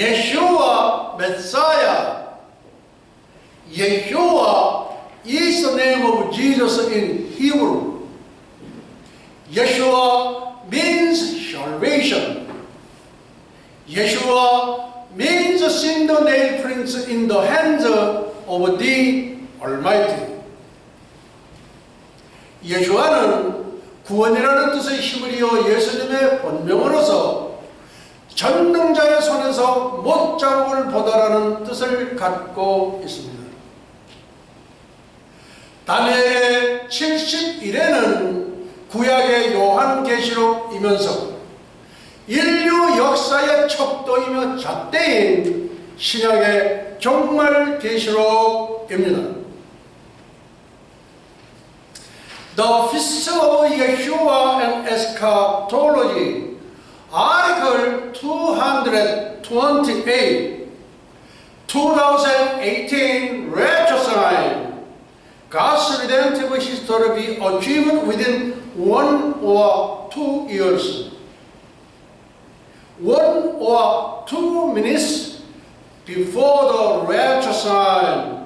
Yeshua, Messiah. Yeshua is the name of Jesus in Hebrew. Yeshua means salvation. Yeshua means seeing the nail prints in the hands of the Almighty. 예수와는 구원이라는 뜻의 히브리어 예수님의 본명으로서 전능자의 손에서 못자국을 보다라는 뜻을 갖고 있습니다. 다니엘의 70일에는 구약의 요한계시록이면서 인류 역사의 척도이며 잣대인 신약의 종말계시록입니다. The Feast of Yeshua and Eschatology, Article 228, 2018 Regicide, God's redemptive history be achieved within 1 or 2 years, 1 or 2 minutes before the regicide.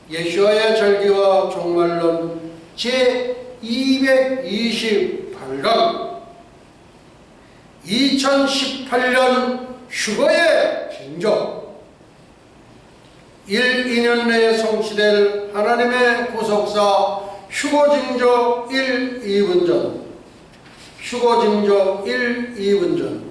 예수와의 절기와 종말론 제228강 2018년 휴거의 징조 1, 2년 내에 성취될 하나님의 구속사 휴거징조 1, 2분 전 휴거징조 1, 2분 전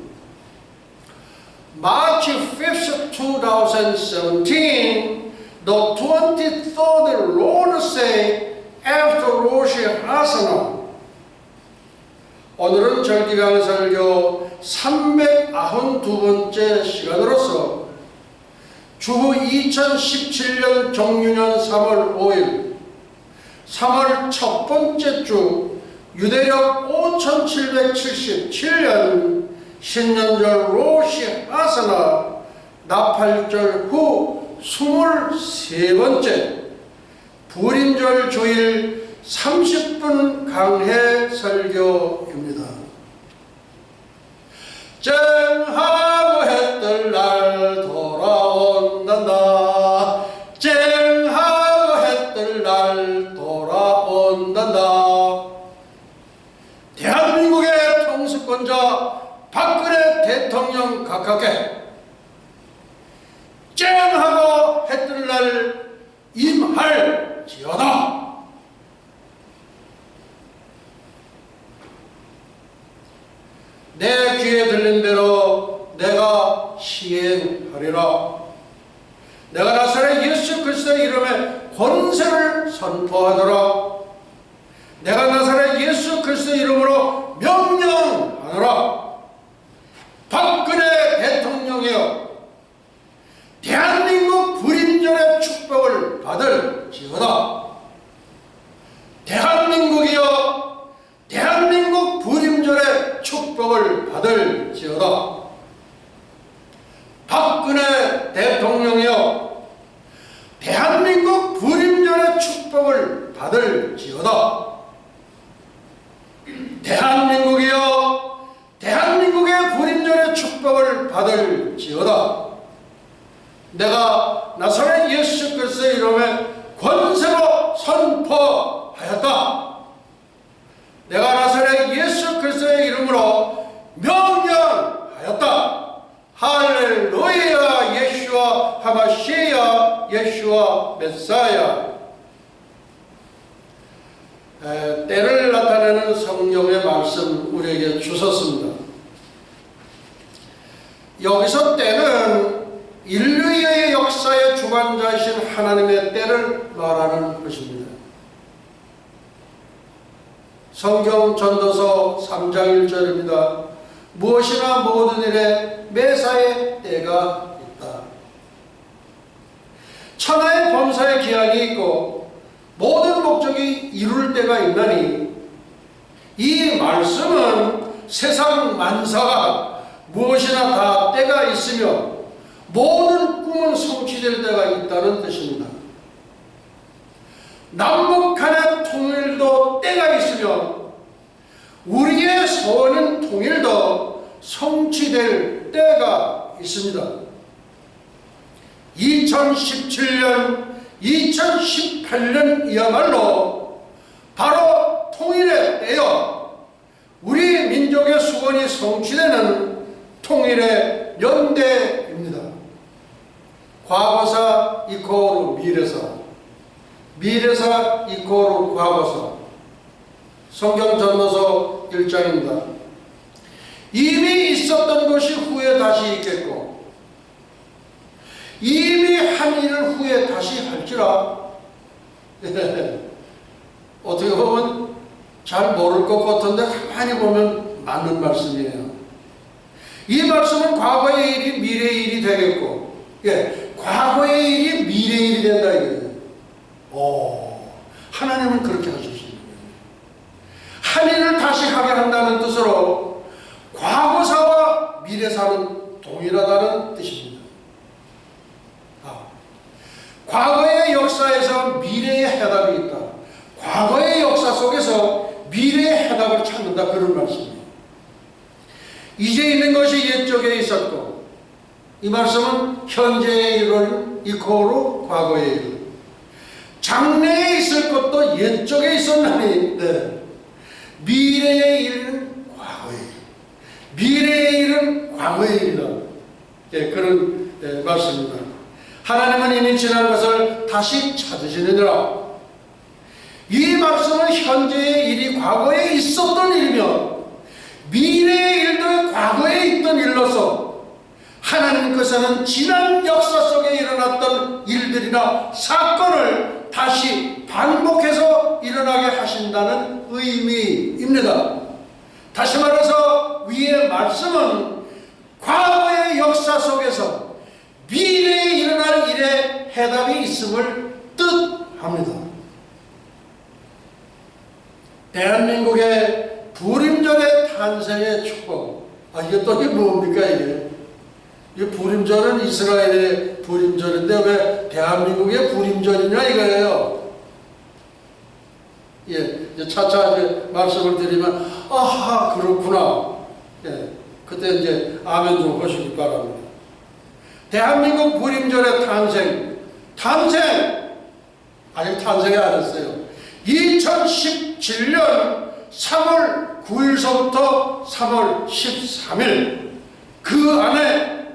March 5th, 2017 The 23rd Lord's Day after Rosh Hashanah. 오늘은 절기강 설교 392번째 시간으로서 주후 2017년 정유년 3월 5일 3월 첫 번째 주 유대력 5777년 신년절 로시 하사나 나팔절 후 23번째 불임절 주일 30분 강해 설교입니다. 쨍하고 해뜰 날 돌아온단다. 쨍하고 해뜰 날 돌아온단다. 대한민국의 통수권자 박근혜 대통령 각하께 쨍하고 해뜰 날 임할지어다. 내 귀에 들린 대로 내가 시행하리라. 내가 나사렛 예수 그리스도의 이름에 권세를 선포하노라. 내가 나사렛 예수 그리스도의 이름으로 명령하노라. 박근혜 대통령이여, 대한민국 불임절의 축복을 받을지어다. 대한민국이여, 대한민국 불임절의 축복을 받을지어다. 박근혜 대통령이여, 대한민국 불임절의 축복을 받을지어다. 대한민국이여, 대한민국의 불임절의 축복을 받을지어다. 내가 나사렛 예수 그리스도의 이름에 권세로 선포하였다. 내가 나사렛 예수 그리스도의 이름으로 명령하였다. 할렐루야. 예수와 하마시야. 예수와 메사야. 때를 나타내는 성경의 말씀 우리에게 주셨습니다. 여기서 때는 인류의 역사의 주관자이신 하나님의 때를 말하는 것입니다. 성경 전도서 3장 1절입니다. 무엇이나 모든 일에 매사의 때가 있다. 천하의 범사의 기한이 있고 모든 목적이 이룰 때가 있나니, 이 말씀은 세상 만사가 무엇이나 다 때가 있으며 모든 꿈은 성취될 때가 있다는 뜻입니다. 남북 간의 통일도 때가 있으며 우리의 소원인 통일도 성취될 때가 있습니다. 2017년, 2018년이야말로 바로 통일의 때여 우리 민족의 수건이 성취되는 통일의 연대입니다. 과거사 이코르 미래사, 미래사 이코르 과거사. 성경 전도서 1장입니다. 이미 있었던 것이 후에 다시 있겠고 이미 한 일을 후에 다시 할지라. 어떻게 보면 잘 모를 것 같은데 가만히 보면 맞는 말씀이에요. 이 말씀은 과거의 일이 미래의 일이 되겠고, 과거의 일이 미래의 일이 된다 이거예요. 하나님은 그렇게 하셨습니다. 한 일을 다시 하게 한다는 뜻으로 과거사와 미래사는 동일하다는 뜻입니다. 과거의 역사에서 미래의 해답이 있다. 과거의 역사 속에서 미래의 해답을 찾는다. 그런 말씀이에요. 이제 있는 것이 옛적에 있었고, 이 말씀은 현재의 일은 이코로 과거의 일. 장래에 있을 것도 옛적에 있었나니, 미래의 일은 과거의 일. 미래의 일은 과거의 일이다. 그런 말씀입니다. 하나님은 이미 지난 것을 다시 찾으시느니라. 이 말씀은 현재의 일이 과거에 있었던 일이며 미래의 일도 과거에 있던 일로서 하나님께서는 지난 역사 속에 일어났던 일들이나 사건을 다시 반복해서 일어나게 하신다는 의미입니다. 다시 말해서 위의 말씀은 과거의 역사 속에서 미래에 일어날 일에 해답이 있음을 뜻합니다. 대한민국의 부림절의 탄생의 축복. 이게 또 이게 뭡니까 이게? 이 부림절은 이스라엘의 부림절인데 왜 대한민국의 부림절이냐 이거예요. 이제 차차 이제 말씀을 드리면 아하 그렇구나. 그때 이제 아멘 좀 하시기 바랍니다. 대한민국 부림절의 탄생 아직 탄생이 안 했어요. 2017년 3월 9일서부터 3월 13일 그 안에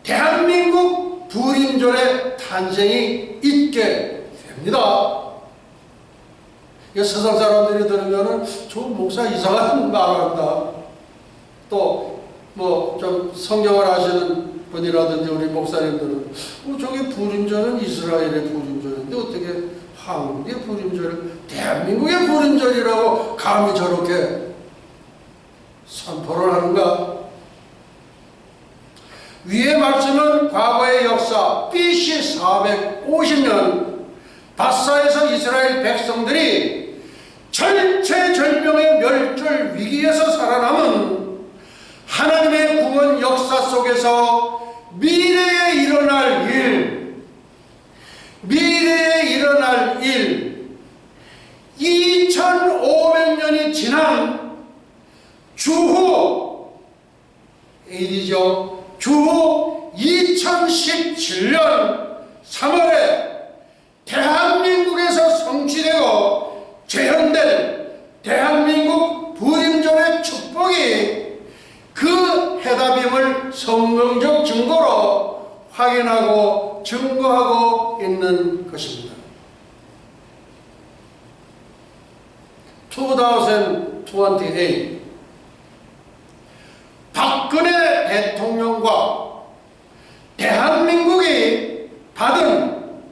대한민국 부림절의 탄생이 있게 됩니다. 세상 사람들이 들으면은 저 목사 이상한 말을 한다. 또 뭐 좀 성경을 아시는 분이라든지 우리 목사님들은 저게 부림절은 이스라엘의 부림절인데 어떻게 한국의 부림절을 대한민국의 부림절이라고 감히 저렇게 선포를 하는가? 위의 말씀은 과거의 역사 BC 450년 바사에서 이스라엘 백성들이 절체절명의 멸절 위기에서 살아남은 하나님의 구원 역사 속에서 미래에 일어날 일 2500년이 지난 주후 AD죠. 주후 2017년 3월에 대한민국에서 성취되고 재현된 대한민국 부림절의 축복이 그 해답임을 성경적 증거로 확인하고 증거하고 있는 것입니다. 2028 박근혜 대통령과 대한민국이 받은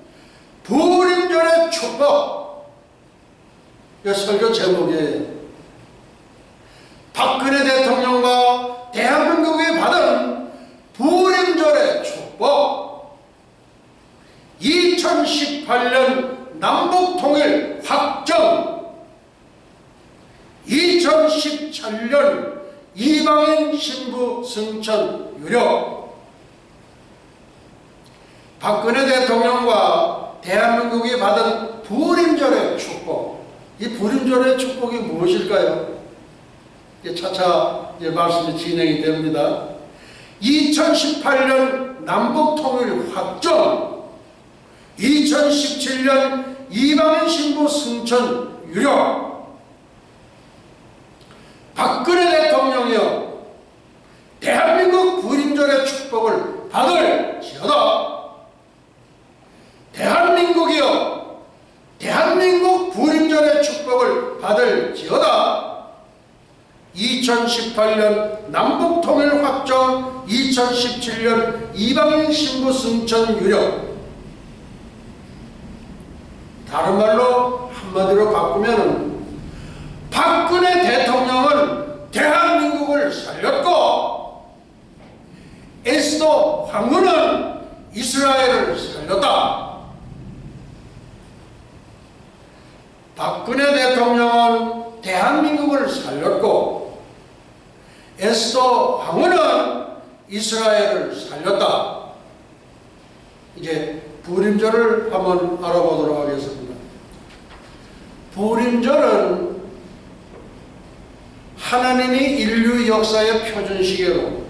부림절의 축복, 이 설교 제목이에요. 박근혜 대통령과 대한민국이 받은 부림절의 축복, 2018년 남북통일 확정, 2017년 이방인 신부 승천 유료. 박근혜 대통령과 대한민국이 받은 부림절의 축복. 이 부림절의 축복이 무엇일까요? 차차 이제 말씀이 진행이 됩니다. 2018년 남북통일 확정, 2017년 이방인 신부 승천 유력, 박근혜 대통령이여 대한민국 부림절의 축복을 받을지어다. 대한민국이여 대한민국 부림절의 축복을 받을지어다. 2018년 남북통일 확정, 2017년 이방인 신부 승천 유력. 다른 말로 한마디로 바꾸면 박근혜 대통령은 대한민국을 살렸고 에스더 황후는 이스라엘을 살렸다. 박근혜 대통령은 대한민국을 살렸고 에스더 황후는 이스라엘을 살렸다. 이제 부림절을 한번 알아보도록 하겠습니다. 부림절은 하나님이 인류 역사의 표준 시계로,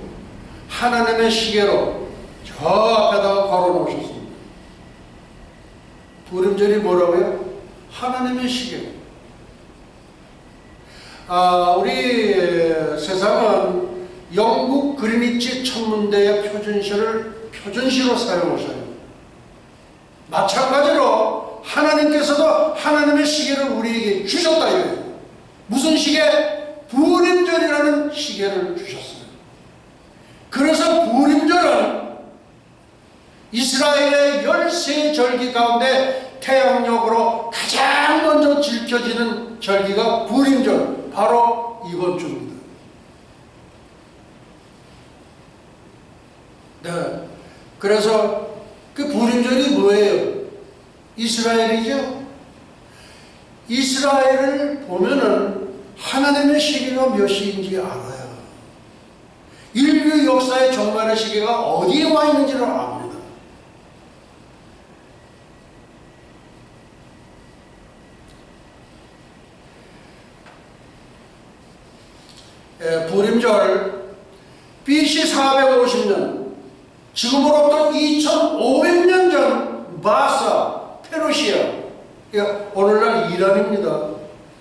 하나님의 시계로 저 앞에다가 걸어놓으셨습니다. 부림절이 뭐라고요? 하나님의 시계. 우리 세상은 영국 그리니치 천문대의 표준시를 표준시로 사용하셔요. 마찬가지로 하나님께서도 하나님의 시계를 우리에게 주셨다 이거예요. 무슨 시계? 부림절이라는 시계를 주셨어요. 그래서 부림절은 이스라엘의 13절기 가운데 태양력으로 가장 먼저 지켜지는 절기가 부림절, 바로 이번 주입니다. 네. 그래서 그 부림절이 뭐예요? 이스라엘이죠? 이스라엘을 보면은 하나님의 시계가 몇 시인지 알아요. 인류 역사의 종말의 시계가 어디에 와 있는지를 압니다. 부림절 BC 450년, 지금으로부터 2500년 전 마사, 페르시아, 오늘날 이란입니다.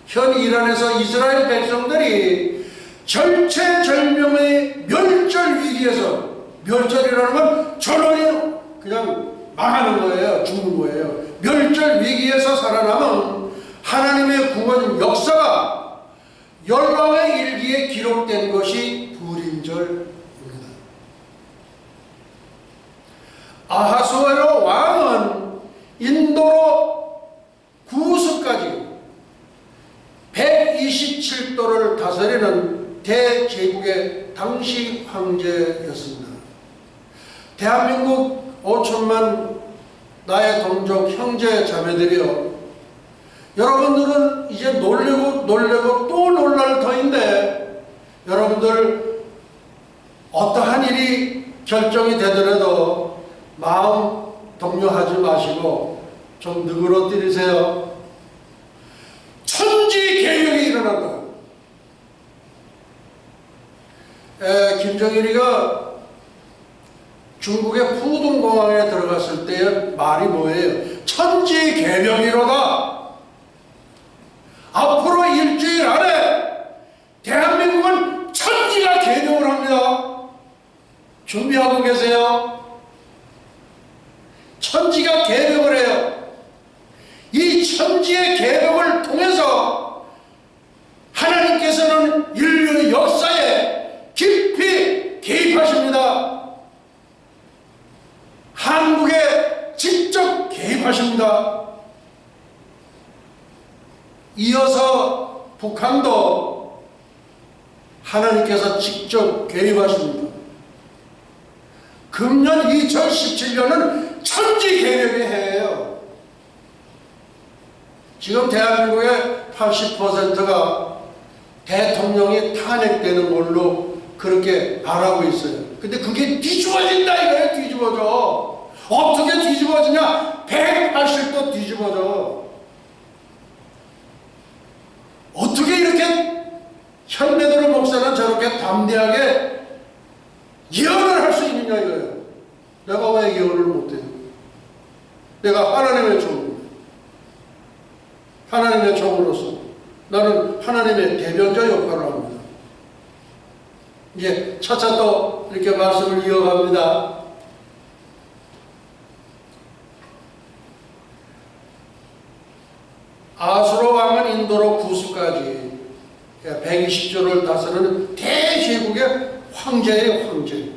현 이란에서 이스라엘 백성들이 절체절명의 멸절 위기에서, 멸절이라는 건 전원이 그냥 망하는 거예요. 죽는 거예요. 멸절 위기에서 살아남은 하나님의 구원 역사가 열왕의 일기에 기록된 것이 부림절입니다. 아하수에로 왕은 인도로 구스까지 127도를 다스리는 대제국의 당시 황제였습니다. 대한민국 5천만 나의 동족 형제 자매들이여, 여러분들은 이제 놀래고 또 놀랄 터인데, 여러분들 어떠한 일이 결정이 되더라도 마음 동요하지 마시고 좀 누그러뜨리세요. 천지개혁이 일어난다. 김정일이가 중국의 푸둥공항에 들어갔을 때의 말이 뭐예요? 천지개혁이로다. 앞으로 일주일 안에 대한민국은 천지가 개혁을 합니다. 준비하고 계세요? 천지가 개혁을 해요. 이 천지의 개혁을 통해서 하나님께서는 인류 역사에 깊이 개입하십니다. 한국에 직접 개입하십니다. 이어서 북한도 하나님께서 직접 개입하십니다. 금년 2017년은 천지개혁의 해예요. 지금 대한민국의 80%가 대통령이 탄핵되는 걸로 그렇게 말하고 있어요. 근데 그게 뒤집어진다 이거예요. 뒤집어져. 어떻게 뒤집어지냐? 180도 뒤집어져. 어떻게 이렇게 현 베드로 목사는 저렇게 담대하게 예언을 할 수 있느냐 이거예요. 내가 왜 예언을 못해요? 내가 하나님의 종입니다. 하나님의 종으로서 나는 하나님의 대변자 역할을 합니다. 이제 차차 또 이렇게 말씀을 이어갑니다. 아수르 왕은 인도로 구스까지 120조를 다스리는 대제국의 황제예요, 황제.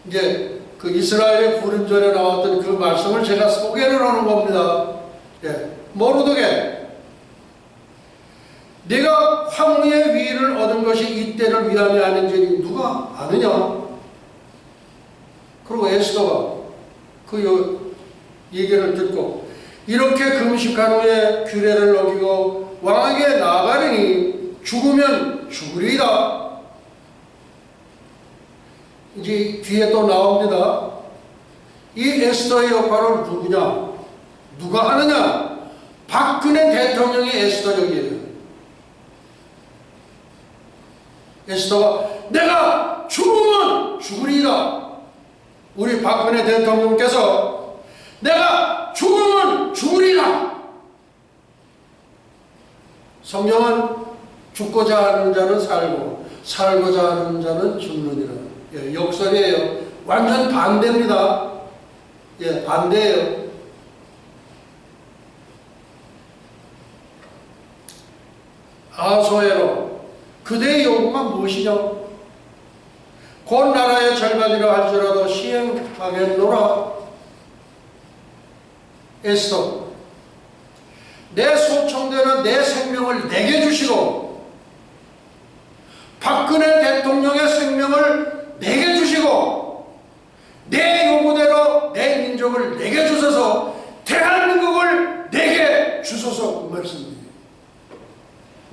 이제 그 이스라엘의 부름전에 나왔던 그 말씀을 제가 소개를 하는 겁니다. 모르드게, 내가 황후의 위를 얻은 것이 이때를 위함이 아닌지 누가 아느냐? 그리고 에스더가 그 얘기를 듣고 이렇게 금식한 후에 규례를 어기고 왕에게 나아가리니 죽으면 죽으리이다. 이제 뒤에 또 나옵니다. 이 에스더의 역할을 누가 하느냐? 박근혜 대통령이 에스더 역이에요. 에스더가 내가 죽으면 죽으리이다. 우리 박근혜 대통령께서 내가 죽으면 죽으리라. 성경은 죽고자 하는 자는 살고 살고자 하는 자는 죽느니라. 역설이에요. 완전 반대입니다. 반대예요. 아소에로 그대의 요구가 무엇이냐? 곧 나라의 절반이라 할지라도 시행하겠노라. 에스더, 내 소청대는 내 생명을 내게 주시고 박근혜 대통령의 생명을 내게 주시고 내 요구대로 내 민족을 내게 주소서, 대한민국을 내게 주소서. 그 말씀입니다.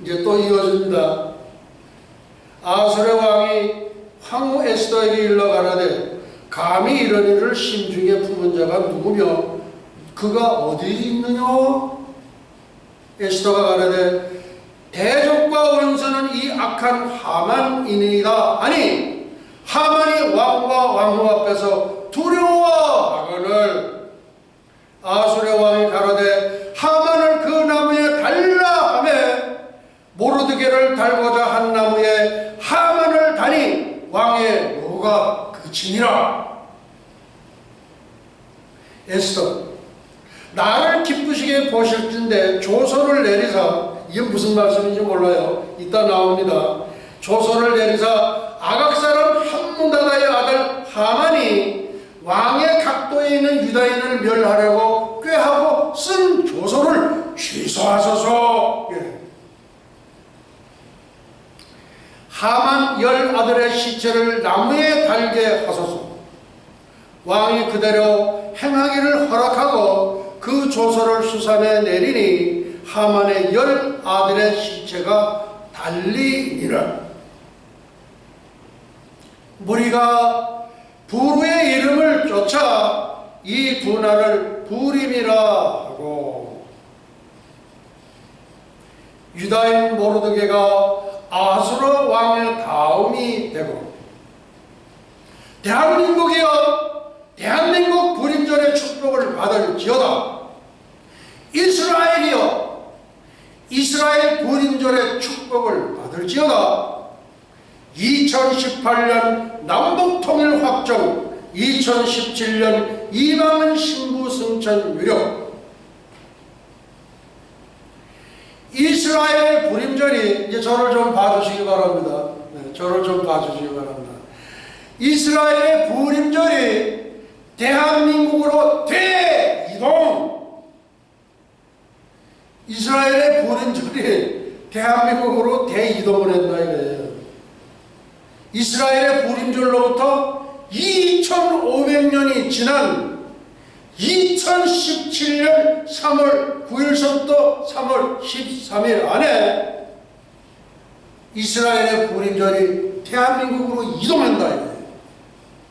이제 또 이어집니다. 아수르 왕이 황후 에스더에게 일러 가라되 감히 이런 일을 심중에 품은 자가 누구며 그가 어디 있느냐? 에스더가 가라되 대적과 원수는 이 악한 하만이니이다. 아니 하만이 왕과 왕후 앞에서 두려워하거늘. 아수르 왕이 가라되 하만을 그 나무에 달라 하매 모르드게를 달고자 한 나무에 하만을 다니 왕의 노가 그치니라. 에스더, 나를 기쁘시게 보실진데 조서를 내리사, 이게 무슨 말씀인지 몰라요. 이따 나옵니다. 조서를 내리사 아각 사람 함문다다의 아들 하만이 왕의 각도에 있는 유다인을 멸하려고 꾀하고 쓴 조서를 취소하소서. 하만 10아들의 시체를 나무에 달게 하소서. 왕이 그대로 행하기를 허락하고 그 조서를 수산에 내리니 하만의 10아들의 시체가 달리니라. 무리가 부르의 이름을 쫓아 이 두 날을 부림이라 하고, 유다인 모르드게가 아수르 왕의 다음이 되고, 대한민국이여 대한민국 불임절의 축복을 받을지어다. 이스라엘이여 이스라엘 불임절의 축복을 받을지어다. 2018년 남북통일 확정, 2017년 이방인 신부 승천 유력. 이스라엘의 불임절이, 이제 저를 좀 봐주시기 바랍니다. 저를 좀 봐주시기 바랍니다. 이스라엘의 불임절이 대한민국으로 대이동, 이스라엘의 불임절이 대한민국으로 대이동을 했다 이거예요. 이스라엘의 불임절로부터 2500년이 지난 2017년 3월 9일서부터 3월 13일 안에 이스라엘의 불임절이 대한민국으로 이동한다.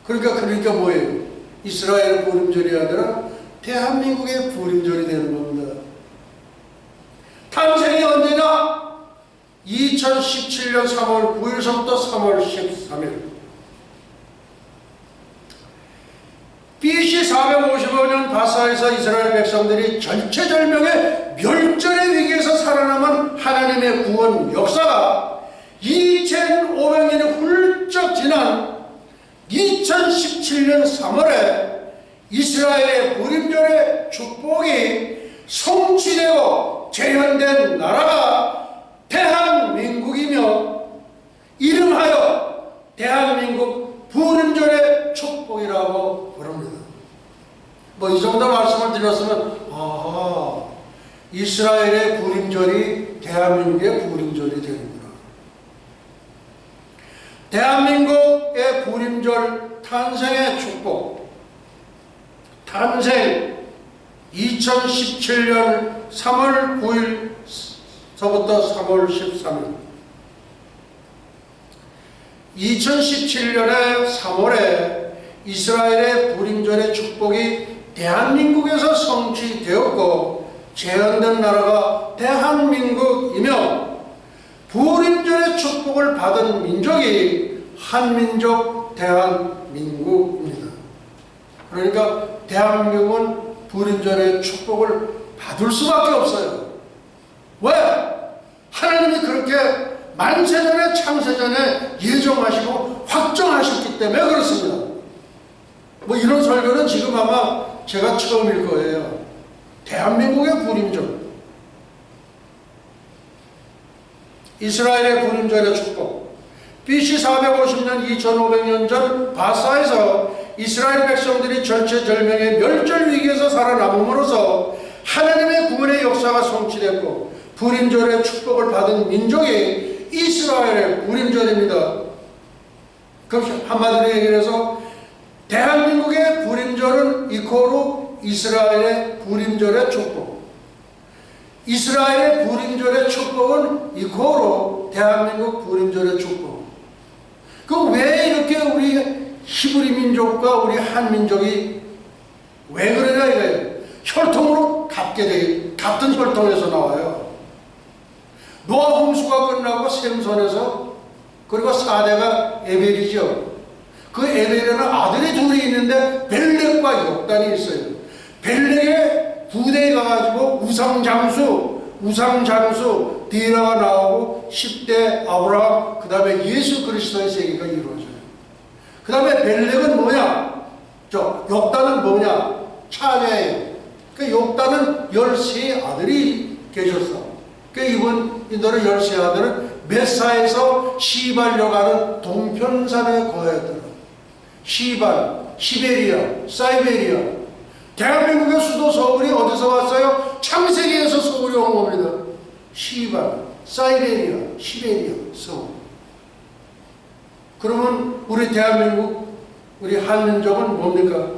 그러니까 뭐예요? 이스라엘의 불임절이 아니라 대한민국의 불임절이 되는 겁니다. 탄생이 언제냐? 2017년 3월 9일서부터 3월 13일. BC 455년 바사에서 이스라엘 백성들이 절체절명의 멸절의 위기에서 살아남은 하나님의 구원 역사가 2500년이 훌쩍 지난 2017년 3월에 이스라엘의 부림절의 축복이 성취되고 재현된 나라가 대한민국이며, 이름하여 대한민국 부림절의 축복이라고 부릅니다. 뭐 이 정도 말씀을 드렸으면 이스라엘의 부림절이 대한민국의 부림절이 되는구나. 대한민국의 부림절 탄생의 축복, 탄생 2017년 3월 9일서부터 3월 13일. 2017년의 3월에 이스라엘의 부림절의 축복이 대한민국에서 성취되었고 재현된 나라가 대한민국이며, 부림절의 축복을 받은 민족이 한민족 대한민국입니다. 그러니까 대한민국은 부림절의 축복을 받을 수밖에 없어요. 왜? 하나님이 그렇게 만세전에 창세전에 예정하시고 확정하셨기 때문에 그렇습니다. 뭐 이런 설교는 지금 아마 제가 처음일 거예요. 대한민국의 부림절, 이스라엘의 부림절의 축복. BC 450년 2500년 전 바사에서 이스라엘 백성들이 절체절명의 멸절 위기에서 살아남음으로써 하나님의 구원의 역사가 성취됐고 부림절의 축복을 받은 민족이 이스라엘의 부림절입니다. 그럼 한마디로 얘기해서 대한민국의 부림절은 이코로 이스라엘의 부림절의 축복, 이스라엘의 부림절의 축복은 이코로 대한민국 부림절의 축복. 그 왜 이렇게 우리 히브리 민족과 우리 한민족이 왜 그러냐 이거예요. 혈통으로 같은 혈통에서 나와요. 노아 홍수가 끝나고 셈손에서, 그리고 4대가 에벨이죠. 그 에벨에는 아들이 둘이 있는데 벨렉과 역단이 있어요. 벨렉의 부대에 가가지고 우상장수 디라가 나오고 10대 아브라함, 그 다음에 예수 그리스도의 세계가 이루어져요. 그 다음에 벨렉은 뭐냐? 역단은 뭐냐? 차례예요. 그 역단은 13 아들이 계셨어. 그 이들의 13 아들은 메사에서 시발로 가는 동편산에 거했더라. 시발, 시베리아, 사이베리아. 대한민국의 수도 서울이 어디서 왔어요? 창세기에서 서울이 온 겁니다. 시발, 사이베리아, 시베리아, 서울. 그러면 우리 대한민국, 우리 한민족은 뭡니까?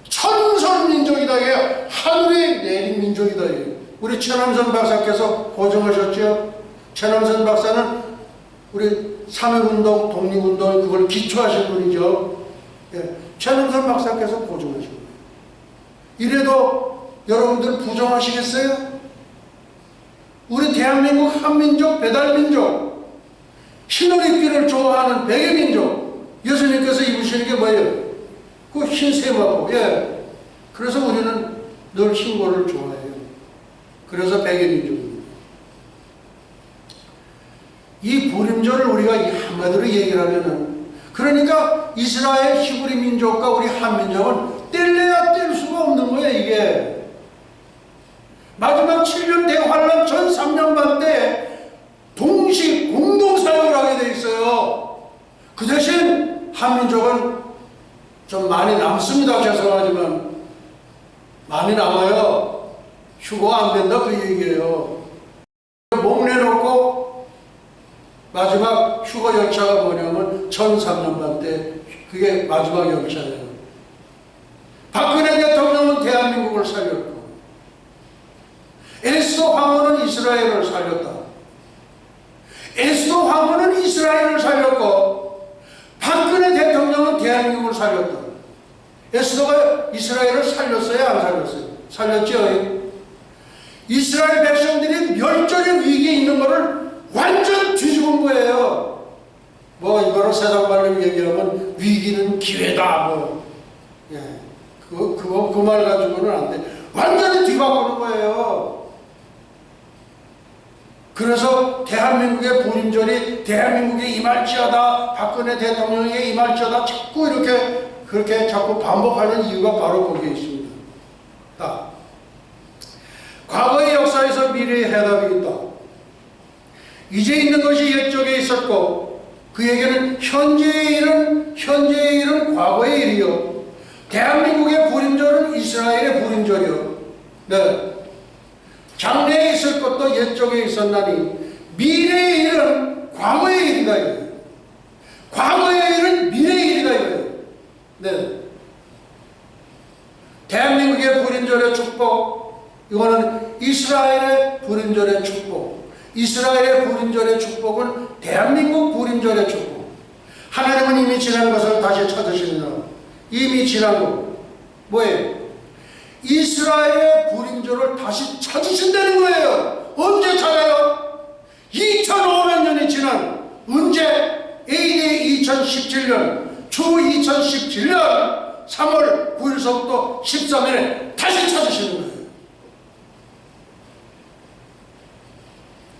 천선민족이다. 이게 하늘이 내린 민족이다. 이게. 우리 최남선 박사께서 고정하셨죠? 최남선 박사는 우리 3.1운동, 독립운동 그걸 기초하신 분이죠. 예, 최남선 박사께서 고정하신 거예요. 이래도 여러분들 부정하시겠어요? 우리 대한민국 한민족, 배달민족, 흰옷 입기를 좋아하는 백의민족, 예수님께서 입으시는 게 뭐예요? 그 흰 세마포. 예. 그래서 우리는 늘 흰거를 좋아해요. 그래서 백의민족입니다. 이 부림절을 우리가 한마디로 얘기를 하면은, 그러니까 이스라엘 히브리 민족과 우리 한민족은 뗄래야 뗄 수가 없는 거예요. 이게 마지막 7년 대환란 전 3년 반 때 동시 공동사역을 하게 돼 있어요. 그 대신 한민족은 좀 많이 남습니다. 죄송하지만 많이 남아요. 휴가 안 된다 그 얘기예요. 목 내놓고 마지막 휴가 열차가 뭐냐면 1003년 반 때 그게 마지막 열차예요. 박근혜 대통령은 대한민국을 살렸고, 에스더 황후는 이스라엘을 살렸다. 에스더 황후는 이스라엘을 살렸고, 박근혜 대통령은 대한민국을 살렸다. 에스더가 이스라엘을 살렸어요? 안 살렸어요? 살렸죠? 이스라엘 백성들이 멸절의 위기에 있는 것을 완전 뒤집은 거예요. 뭐 이거로 세상 말로 얘기하면 위기는 기회다. 뭐 예, 그 말 가지고는 안 돼. 완전히 뒤바꾸는 거예요. 그래서 대한민국의 불임절이 대한민국에 임할지어다, 박근혜 대통령에게 임할지어다 자꾸 이렇게 그렇게 자꾸 반복하는 이유가 바로 거기에 있습니다. 과거의 역사에서 미래의 해답이 있다. 이제 있는 것이 옛적에 있었고 그에게는 현재의 일은 과거의 일이요. 대한민국의 불임절은 이스라엘의 불임절이요. 네. 장래에 있을 것도 옛적에 있었나니 미래의 일은 과거의 일이다. 과거의 일은 미래의 일이다. 네. 대한민국의 불임절의 축복, 이거는 이스라엘의 불임절의 축복. 이스라엘의 불임절의 축복은 대한민국 불임절의 축복. 하나님은 이미 지난 것을 다시 찾으시느라. 이미 지난 것 뭐예요? 이스라엘의 불임절을 다시 찾으신다는 거예요. 언제 찾아요? 2500년이 지난 언제? AD 2017년 주 2017년 3월 9일서부터 13일에 다시 찾으시는 거예요.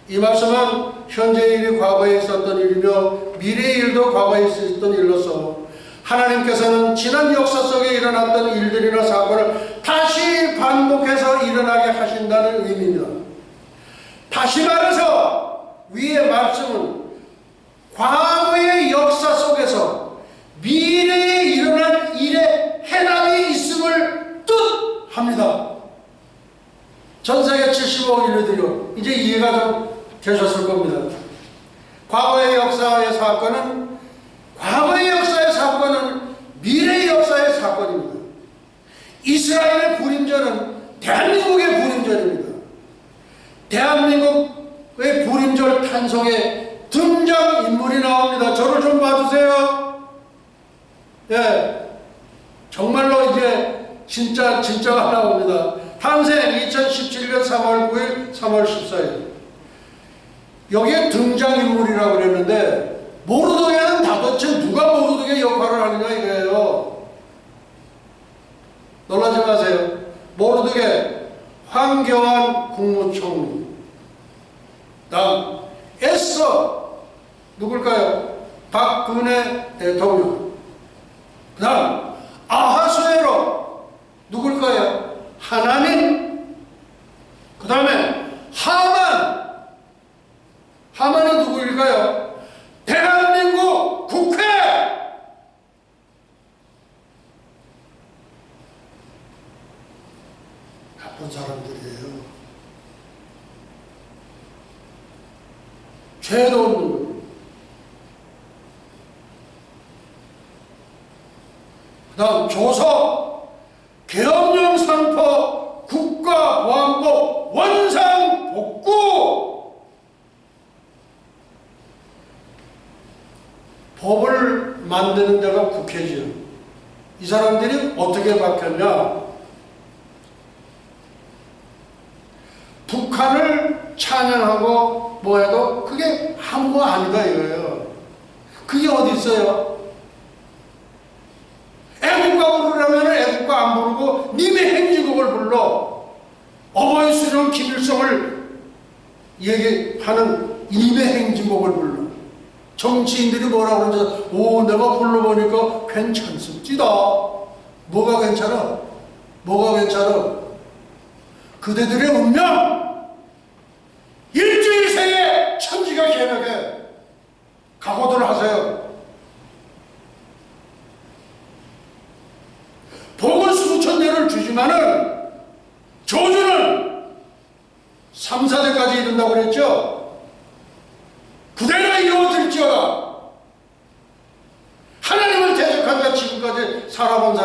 이 말씀은 현재의 일이 과거에 있었던 일이며 미래의 일도 과거에 있었던 일로서 하나님께서는 지난 역사 속에 일어났던 일들이나 사건을 다시 반복해서 일어나게 하신다는 의미입니다. 다시 말해서 위의 말씀은 과거의 역사 속에서 미래에 일어날 일에 해답이 있음을 뜻합니다. 전세계 75억 인류들이요. 이제 이해가 좀 되셨을 겁니다. 과거의 역사의 사건은 미래의 역사의 사건입니다. 이스라엘의 불임절은 대한민국의 불임절입니다. 대한민국의 불임절 탄성에 등장인물이 나옵니다. 저를 좀 봐주세요. 예, 정말로 이제 진짜가 나옵니다. 탄생 2017년 3월 9일, 3월 14일. 여기에 등장인물이라고 그랬는데 모르드게는 도대체 누가 모르드게 역할을 하느냐 이거예요. 놀라지 마세요. 모르드게 황교안 국무총리, 다음 에서 누굴까요? 박근혜 대통령, 그 다음 아하수에로 누굴까요? 하나님, 그 다음에 하만이 누구일까요? 대한민국 국회! 나쁜 사람들이에요. 죄도 없는 거예요. 그 다음 조서, 계엄령 선포, 국가보안법 원상 복구. 법을 만드는 데가 국회지요. 이 사람들이 어떻게 바뀌었냐? 북한을 찬양하고 뭐해도 그게 한거 아니다 이거예요. 그게 어디 있어요? 애국가 부르려면 애국가 안 부르고 님의 행진곡을 불러. 어버이 수령 김일성을 얘기하는 님의 행진곡을 불러. 정치인들이 뭐라고 그러죠? 오, 내가 불러보니까 괜찮습니다. 뭐가 괜찮아? 뭐가 괜찮아? 그대들의 운명! 일주일 새에 천지가 개벽해. 각오들 하세요. 복은 수천 대를 주지만은 저주는 3, 4대까지 이른다고 그랬죠? 그대로 이루어질지어다. 하나님을 대적한 자 지금까지 살아난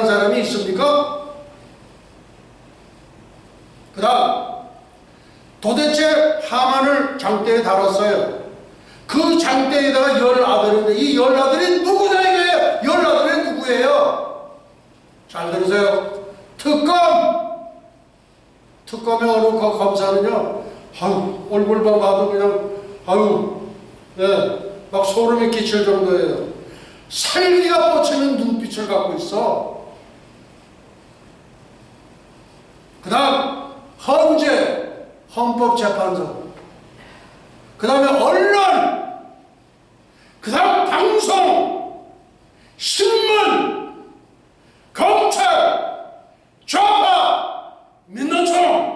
사람이 있습니까? 그 다음 도대체 하만을 장대에 달았어요. 그 장대에다가 10아들인데 이 10아들이 누구냐 이거예요. 10아들이 누구예요? 잘 들으세요. 특검 특검의 어느 검사는요, 아유, 얼굴만 봐도 그냥, 아유, 네, 막 소름이 끼칠 정도예요. 살기가 뻗치는 눈빛을 갖고 있어. 그 다음, 헌재, 헌법재판소. 그 다음에 언론, 그 다음 방송, 신문, 검찰, 좌파, 민노총.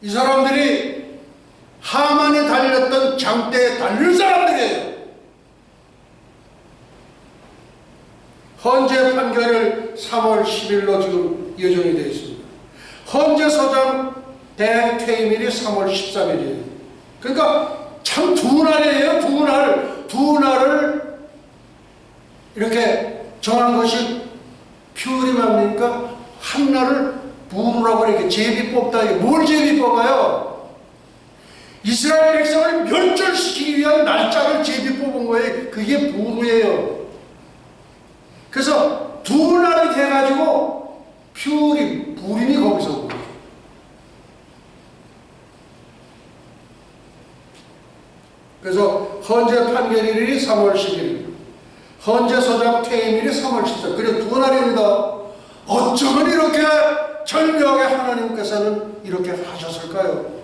이 사람들이 하만이 달렸던 장대에 달릴 사람들이에요. 헌재 판결을 3월 10일로 지금 예정이 되어 있습니다. 헌재소장 대행 퇴임일이 3월 13일이에요. 그러니까 참 두 날이에요. 두 날을 이렇게 정한 것이 퓨리맘입니까? 한 날을 부르라고 이렇게 제비 뽑다. 뭘 제비 뽑아요? 이스라엘 백성을 멸절시키기 위한 날짜를 제비 뽑은 거예요. 그게 부르예요. 그래서 두 날이 돼가지고 부림이 거기서 오고. 그래서 헌재 판결일이 3월 10일, 헌재소장 퇴임일이 3월 14일. 그래 두 날입니다. 어쩌면 이렇게 절묘하게 하나님께서는 이렇게 하셨을까요?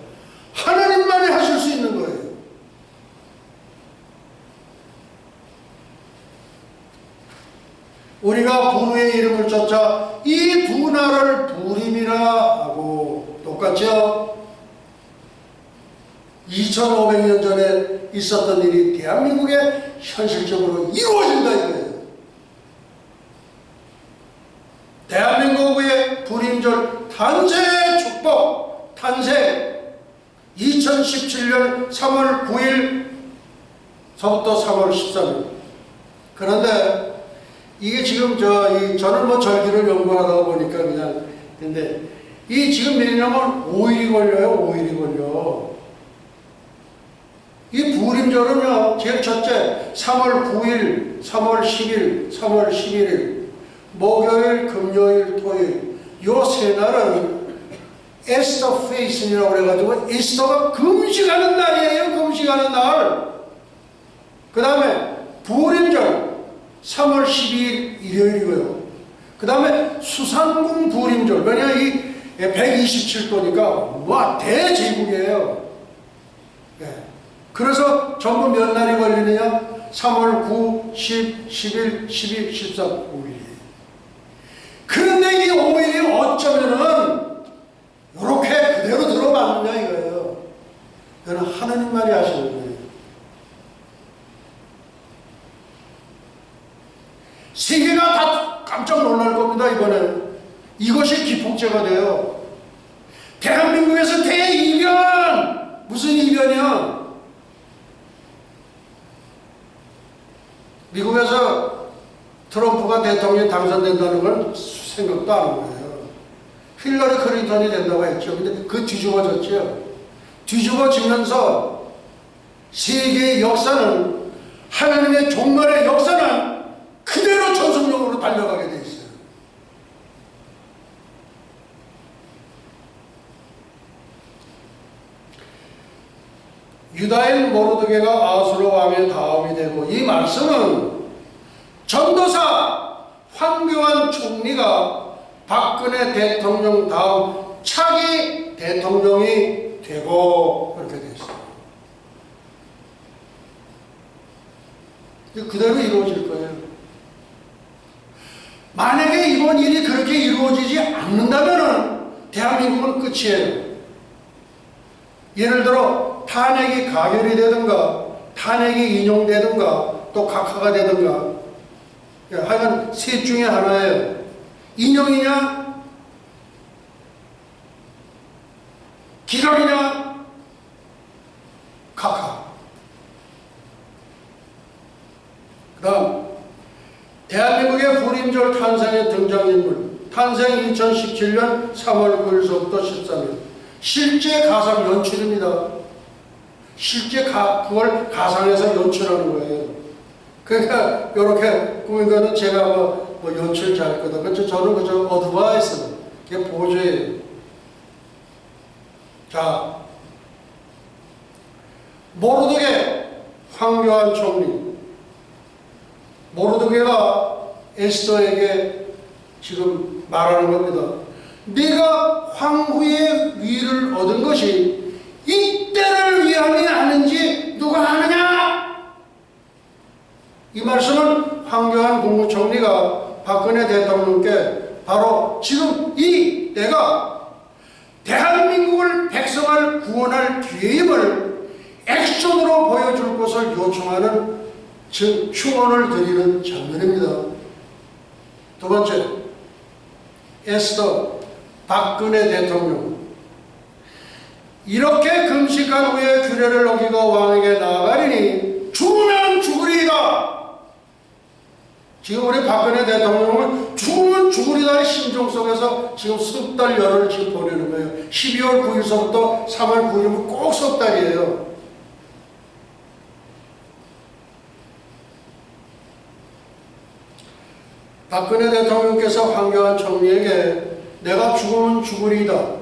하나님만이 하실 수 있는 거예요. 우리가 부르의 이름을 쫓아 이 두 날을 부림이라 하고, 똑같죠? 2500년 전에 있었던 일이 대한민국에 현실적으로 이루어진다 이거예요. 대한민국의 불임절 탄생의 축복, 탄생 2017년 3월 9일서부터 3월 13일. 그런데 이게 지금 저는 뭐 절기를 연구하다 보니까 그냥, 근데 이 지금 몇냐면 5일이 걸려요. 5일이 걸려. 이 부림절은요, 제일 첫째 3월 9일, 3월 10일, 3월 11일, 목요일, 금요일, 토요일, 요 세 날은 에스터 페이슨이라고 그래가지고 에스터가 금식하는 날이에요. 금식하는 날. 그 다음에 부림절 3월 12일 일요일이고요. 그 다음에 수상궁 부림절. 왜냐 이 127도니까 와 대제국이에요. 네. 그래서 전부 몇 날이 걸리느냐? 3월 9, 10, 11, 12, 13, 5일이. 그런데 이 5일이 어쩌면은 이렇게 그대로 들어맞느냐 이거예요. 이거는 하나님만이 하시는 거예요. 세계가 다 깜짝 놀랄 겁니다. 이번에 이것이 기폭제가 돼요. 대한민국에서 대이변! 무슨 이변이야? 미국에서 트럼프가 대통령이 당선된다는 걸 생각도 안 한 거예요. 힐러리 클린턴이 된다고 했죠. 근데 그 뒤집어졌죠. 뒤집어지면서 세계의 역사는, 하나님의 종말의 역사는 그대로 전속력으로 달려가게 돼 있어요. 유다인 모르드게가 아수르 왕의 다음이 되고, 이 말씀은 전도사 황교안 총리가 박근혜 대통령 다음 차기 대통령이 되고 그렇게 됐어요. 그대로 이루어질 거예요. 만약에 이번 일이 그렇게 이루어지지 않는다면 대한민국은 끝이에요. 예를 들어 탄핵이 가결이 되든가 탄핵이 인용되든가 또 각하가 되든가, 하여간 셋 중에 하나예요. 인용이냐 기각이냐 각하. 그 다음 대한민국의 불임절 탄생의 등장인물, 탄생 2017년 3월 9일서부터 13일. 실제 가상 연출입니다. 실제 그걸 가상해서 연출하는 거예요. 그러니까 이렇게 꾸민 거는 제가 뭐 연출 잘 거다. 그렇죠. 저는 그저 어드바이스, 그게 보조예요. 자, 모르드게 황교안 총리, 모르드게가 에스더에게 지금 말하는 겁니다. 네가 황후의 위를 얻은 것이 이때를 위함이 아닌지 누가 아느냐? 이 말씀은 황교안 국무총리가 박근혜 대통령께 바로 지금 이 때가 대한민국을 백성을 구원할 기회임을 액션으로 보여줄 것을 요청하는 즉 축원을 드리는 장면입니다. 두 번째, 에스더 박근혜 대통령 이렇게 금식한 후에 규례를 어기고 왕에게 나아가리니 죽으면 죽으리이다. 지금 우리 박근혜 대통령은 죽으면 죽으리다의 심정 속에서 지금 석 달 열흘을 지금 보내는 거예요. 12월 9일서부터 3월 9일은 꼭 석 달이에요. 박근혜 대통령께서 황교안 총리에게 내가 죽으면 죽으리이다.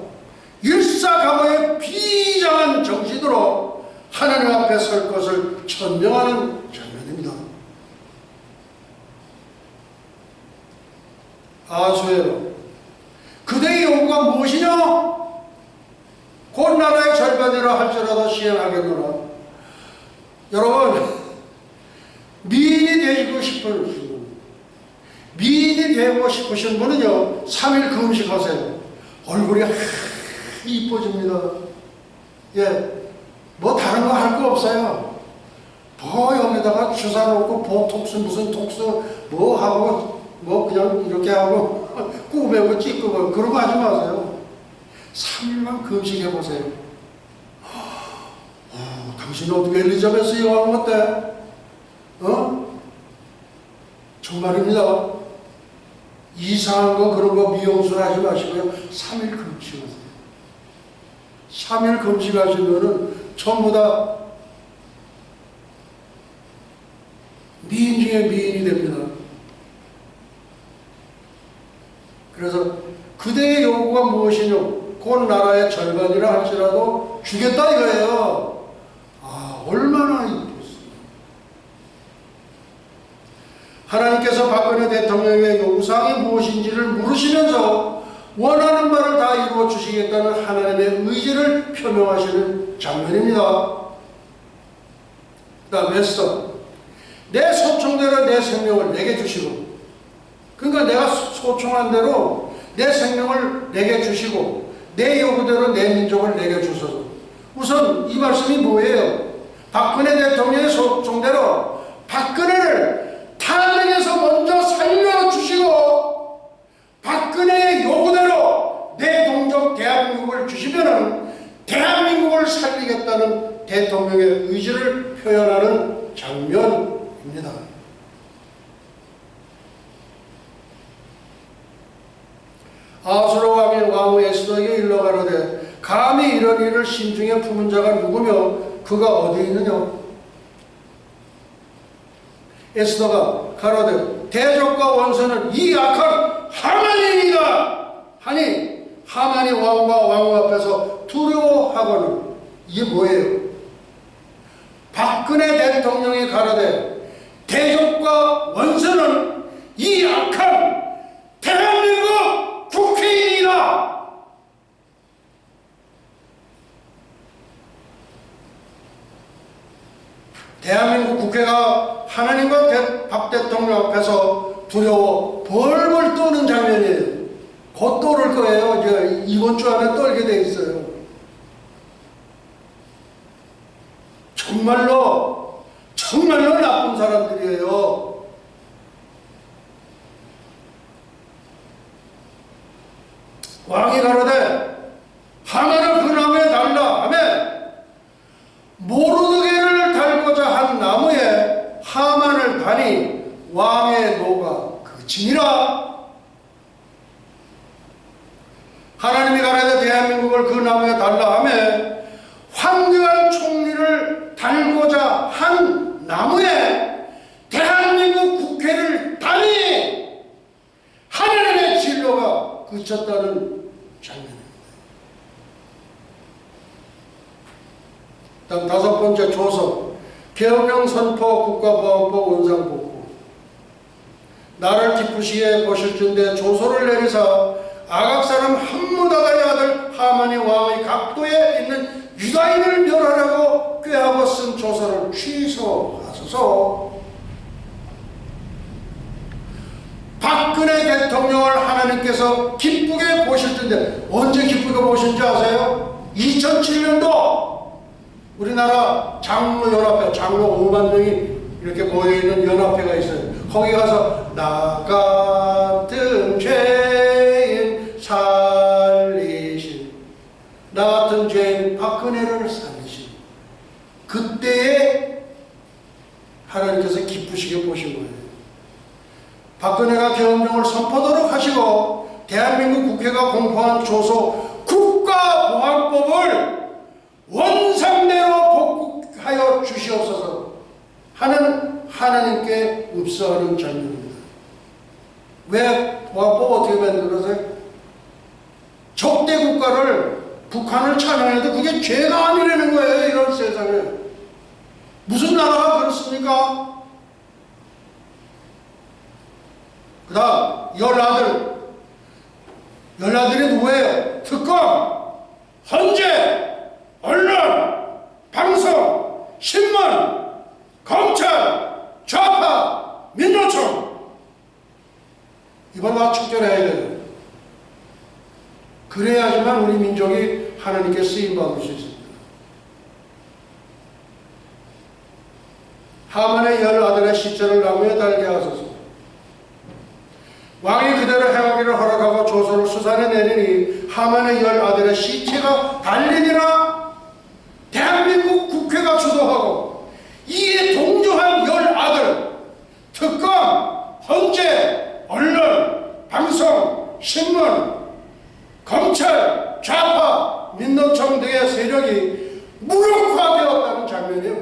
일사감오의 비장한 정신으로 하나님 앞에 설 것을 천명하는 장면입니다. 아수에로 그대의 요구가 무엇이냐? 곧 나라의 절반이라 할지라도 시행하겠노라. 여러분, 미인이 되고 싶은 분, 미인이 되고 싶으신 분은요 3일 금식하세요. 얼굴이 이뻐집니다. 예, 뭐 다른 거 할 거 없어요. 뭐 여기다가 주사 놓고 보톡스 무슨 톡스 뭐 하고 뭐 그냥 이렇게 하고 꾸매고 찌끄고 그런 거 하지 마세요. 3일만 금식해보세요. 당신은 어떻게 엘리자베스 여왕 어때? 정말입니다. 이상한 거 그런 거 미용술 하지 마시고요. 3일 금식하세요. 3일 금식하시면은 전부 다 미인 중에 미인이 됩니다. 그래서 그대의 요구가 무엇이냐? 곧 나라의 절반이라 할지라도 주겠다 이거예요. 아, 얼마나 이뻤습니까? 하나님께서 박근혜 대통령의 요구사항이 무엇인지를 물으시면서 원하는 바를 다 이루어 주시겠다는 하나님의 의지를 표명하시는 장면입니다. 그 다음 에스더, 내 소청대로 내 생명을 내게 주시고, 그러니까 내가 소청한 대로 내 생명을 내게 주시고 내 요구대로 내 민족을 내게 주소서. 우선 이 말씀이 뭐예요? 박근혜 대통령의 소청대로 박근혜를 탄핵에서 먼저 살려주시고 박근혜의 요구대로 내 동족 대한민국을 주시면은 대한민국을 살리겠다는 대통령의 의지를 표현하는 장면입니다. 아수르 왕의 왕후 에스더에게 일러 가로되 감히 이런 일을 심중에 품은 자가 누구며 그가 어디 있느냐? 에스더가 가로되 대적과 원수는 이 악한 하만이니이다 하니 하만이 왕과 왕후 앞에서 두려워하거늘. 이게 뭐예요? 박근혜 대통령이 가로되 대적과 원수는 이 악한 대한민국 국회의이다. 대한민국 국회가 하나님과 박 대통령 앞에서 두려워 벌벌 떠는 장면이에요. 곧 떠올 거예요. 이제 이번 주 안에 떨게 돼 있어요. 정말로 나쁜 사람들이에요. 왕이 가로되 하만을 그 나무에 달라 하며 모르드게를 달고자 한 나무에 하만을 다니 왕의 노가 그치니라. 하나님이 가로되 대한민국을 그 나무에 달라 하며 황교안 총리를 달고자 한 나무에 대한민국 국회를 다니 하나님의 진로가 그쳤다는 다섯 번째 조서, 계엄령 선포, 국가보안법 원상복구. 나를 기쁘시게 보실진대 조서를 내리사 아각사람 함무다다의 아들 하만이 왕의 각도에 있는 유다인을 멸하려고 꾀하고 쓴 조서를 취소하소서. 박근혜 대통령을 하나님께서 기쁘게 보실텐데 언제 기쁘게 보신지 아세요? 2007년도 우리나라 장로연합회, 장로 5만 명이 이렇게 모여있는 연합회가 있어요. 거기 가서 나 같은 죄인 살리신, 나 같은 죄인 박근혜를 살리신, 그때에 하나님께서 기쁘시게 보신 거예요. 박근혜가 계엄령을 선포하도록 하시고 대한민국 국회가 공포한 조서 국가보안법을 원상대로 복구하여 주시옵소서 하는 하나님께 읍소하는 장면입니다. 왜 보안법 어떻게 만들어서요? 적대 국가를 북한을 찬양해도 그게 죄가 아니라는 거예요. 이런 세상에 무슨 나라가 그렇습니까? 그 다음 열나들이 누구예요? 특검, 헌재, 언론, 방송, 신문, 검찰, 좌파, 민노총, 이걸 다 척결해야 돼요. 그래야지만 우리 민족이 하나님께 쓰임받을 수 있습니다. 하만의 10아들의 시체를 나무에 달게 하소서. 왕이 그대로 행하기를 허락하고 조서를 수산에 내리니 하만의 10아들의 시체가 달리니라. 대한민국 국회가 주도하고 이에 동조한 10아들, 특검, 헌재, 언론, 방송, 신문, 검찰, 좌파, 민노총 등의 세력이 무력화되었다는 장면이에요.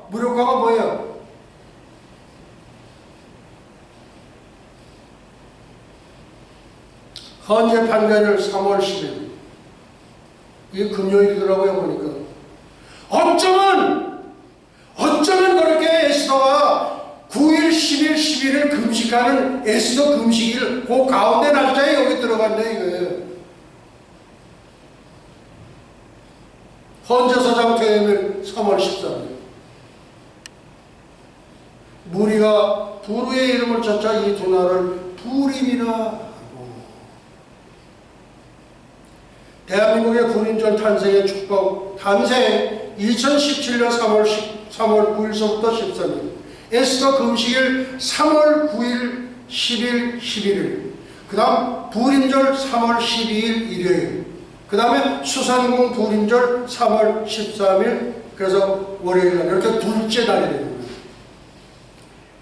무력화가 뭐예요? 헌재 판결을 3월 10일, 이게 금요일이더라고요. 보니까 어쩌면 그렇게 에스더가 9일, 10일, 11일 금식하는 에스더 금식일 그 가운데 날짜에 여기 들어갔네 이거예요. 헌재소장 퇴임일 3월 13일. 무리가 부르의 이름을 쫓아 이 두 날을 부림이라 하고. 대한민국의 군인전 탄생의 축복, 탄생 2017년 3월 9일서부터 13일, 에스더 금식일 3월 9일, 10일, 11일, 그 다음 부림절 3월 12일 일요일, 그 다음에 수산궁 부림절 3월 13일, 그래서 월요일날 이렇게 둘째 날이 되는 거예요.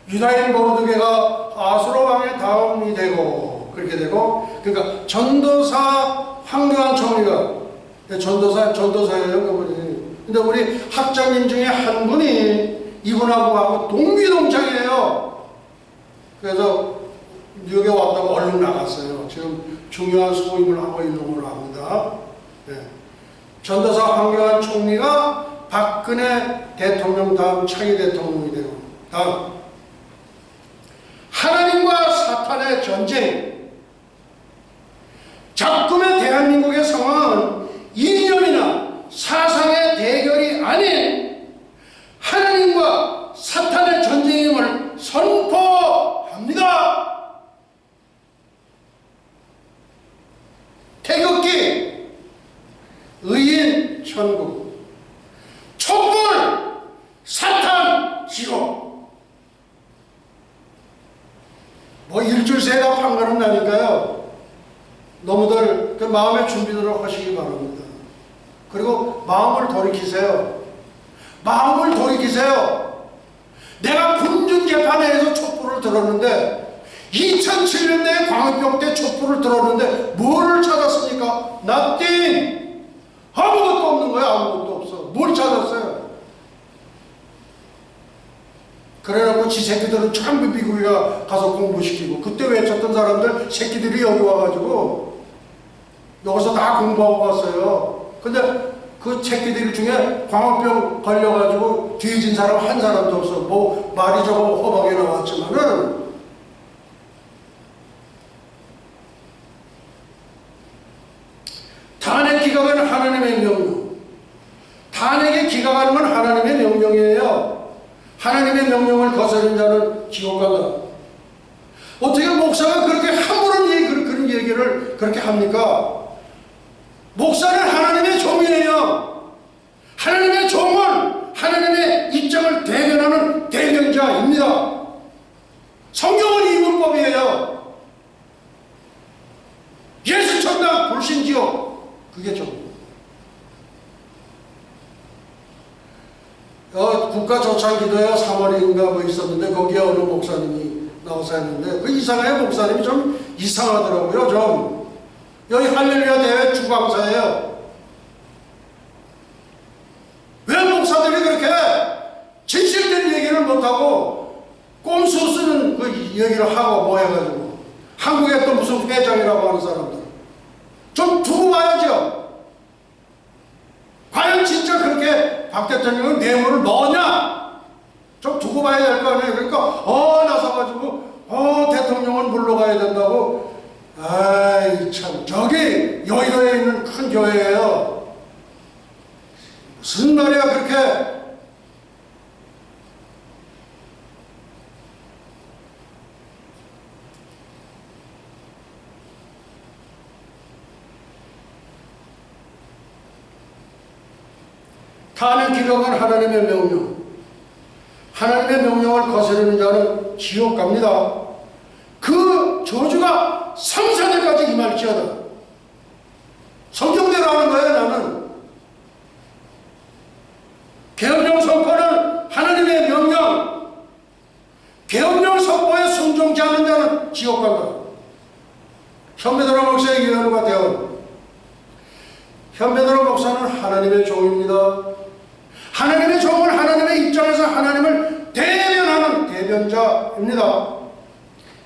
유다인 모르드게가 아수르 왕의 다음이 되고 그렇게 되고, 그러니까 전도사 황교안 총리가 전도사예요 그분이. 근데 우리 학장님 중에 한 분이 이분하고 동기동창이에요. 그래서 뉴욕에 왔다가 얼른 나갔어요. 지금 중요한 소임을 하고 있는 걸로 합니다. 네. 전도사 황교안 총리가 박근혜 대통령 다음 차기 대통령이 되고, 다음 하나님과 사탄의 전쟁. 작금의 대한민국의 상황은 이념이나 사상의 대결이 아닌 하나님과 사탄의 전쟁임을 선포합니다. 태극기, 의인 천국, 촛불, 사탄 지옥. 뭐 일주일새가 판가름 나니까요. 너무들 그 마음의 준비들을 하시기 바랍니다. 그리고 마음을 돌이키세요. 내가 군중 재판에서 촛불을 들었는데 2007년도에 광우병 때 촛불을 들었는데 뭐를 찾았습니까? nothing. 아무것도 없는 거야. 아무것도 없어. 뭘 찾았어요? 그래놓고 지 새끼들은 참 미국에 가서 공부시키고, 그때 외쳤던 사람들 새끼들이 여기 와가지고 여기서 다 공부하고 갔어요. 근데 그 새끼들 중에 광우병 걸려가지고 뒤진 사람 한 사람도 없어. 뭐 말이 조금 허박에 나왔지만은 탄핵 기각은 하나님의 명령. 탄핵에 기각하는 건 하나님의 명령이에요. 하나님의 명령을 거스른 자는 지옥 간다. 어떻게 목사가 그렇게 함부로 그런 얘기를 그렇게 합니까? 목사는 하나님의 종이에요. 하나님의 종은 하나님의 입장을 대변하는 대변자입니다. 성경은 이문법이에요. 예수 천당 불신 지옥, 그게 종. 국가조창기도회 3월인가 뭐 있었는데 거기에 어느 목사님이 나와서 했는데 그 이상하게 목사님이 좀 이상하더라고요. 좀 여기 할렐루야 대회 주방사예요. 왜 목사들이 그렇게 진실된 얘기를 못하고 꼼수 쓰는 그 얘기를 하고 뭐 해가지고 한국에 또 무슨 회장이라고 하는 사람들 좀 두고 봐야죠. 과연 진짜 그렇게 박 대통령은 뇌물을 넣었냐? 좀 두고 봐야 될 거 아니에요. 그러니까 나서가지고 대통령은 물러가야 된다고. 아이 참, 저기 여의도에 있는 큰 교회예요. 무슨 말이야 그렇게. 탄핵 기각은 하나님의 명령. 하나님의 명령을 거스르는 자는 지옥 갑니다. 그 저주가 상사들까지 임할지어다. 성경대로 하는 거예요. 나는 계엄령 선포는 하나님의 명령. 계엄령 선포에 순종치 않는 자는 지옥 간다. 현배도로 목사의 예언과 대언. 현배도로 목사는 하나님의 종입니다. 하나님의 종은 하나님의 입장에서 하나님을 대변하는 대변자입니다.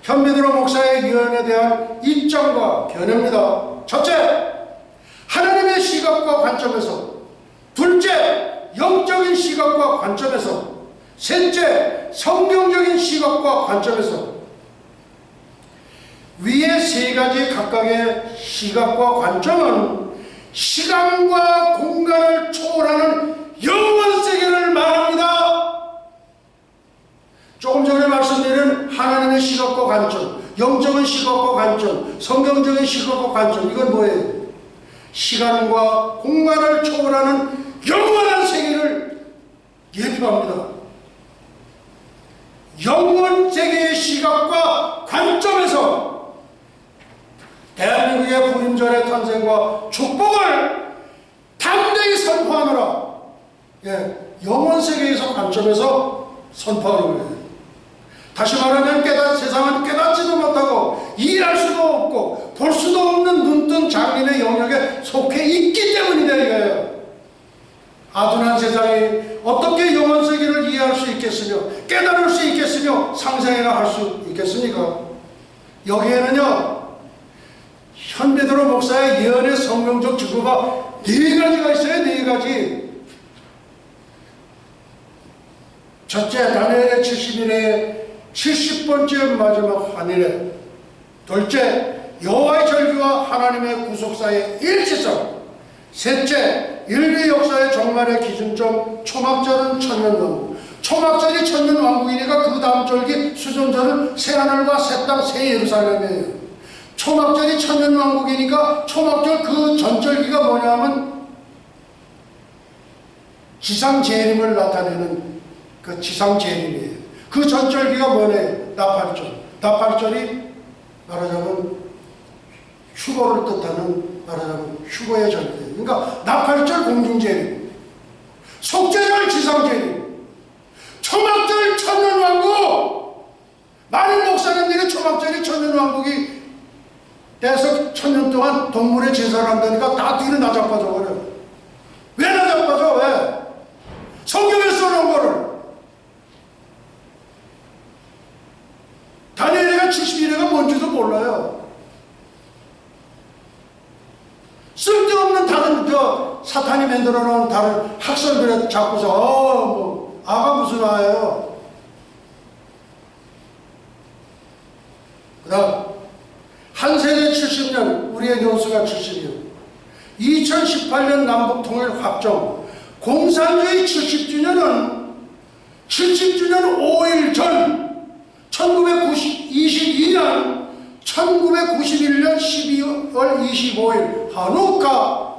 현배도로 목사의 예언에 대한 입장과 견해입니다. 첫째, 하나님의 시각과 관점에서. 둘째, 영적인 시각과 관점에서. 셋째, 성경적인 시각과 관점에서. 위의 세 가지 각각의 시각과 관점은 시간과 공간을 초월하는 영원 세계를 말합니다. 조금 전에 말씀드린 하나님의 시각과 관점, 영적인 시각과 관점, 성경적인 시각과 관점, 이건 뭐예요? 시간과 공간을 초월하는 영원한 세계를 예표합니다. 영원 세계의 시각과 관점에서 대한민국의福音전의 탄생과 축복을 담대히 선포하노라. 영원 세계에서 관점에서 선포하는 거예요. 다시 말하면 세상은 깨닫지도 못하고 이해할 수도 없고 볼 수도 없는 눈뜬 장인의 영역에 속해 있기 때문이다 이거예요. 아둔한 세상이 어떻게 영원 세계를 이해할 수 있겠으며 깨달을 수 있겠으며 상상이나 할 수 있겠습니까? 여기에는요, 현배도로 목사의 예언의 성경적 증거가 네 가지가 있어요. 네 가지. 첫째, 다니엘의 70일에 70번째 마지막 한일에. 둘째, 여호와의 절기와 하나님의 구속사의 일치성. 셋째, 인류 역사의 종말의 기준점 초막절은 천년왕국. 초막절이 천년왕국이니까 그 다음 절기 수전절은 새하늘과 새 땅 새 예루살렘이에요. 초막절이 천년왕국이니까 초막절 그 전절기가 뭐냐면 지상재림을 나타내는 그 지상재림이에요. 그 전절기가 뭐냐? 나팔절. 나팔절이 말하자면 휴거를 뜻하는 말하자면 휴거의 절기예요. 그러니까 나팔절 공중재림, 속죄절 지상재림, 초막절 천년왕국. 많은 목사님들이 초막절이 천년왕국이 돼서 천년 동안 동물의 제사를 한다니까 다 뒤로 나자빠져 버려. 왜 나자빠져? 왜? 성경에 써놓은 거를. 다니엘이가 70일에가 뭔지도 몰라요. 쓸데없는 다른 사탄이 만들어 놓은 다른 학설들에 자꾸서 뭐 아가 무슨 아예요. 그 다음 한 세대 70년, 우리의 연수가 70년, 2018년 남북통일 확정, 공산주의 70주년은 70주년 5일 전 1922년 1991년 12월 25일 한우카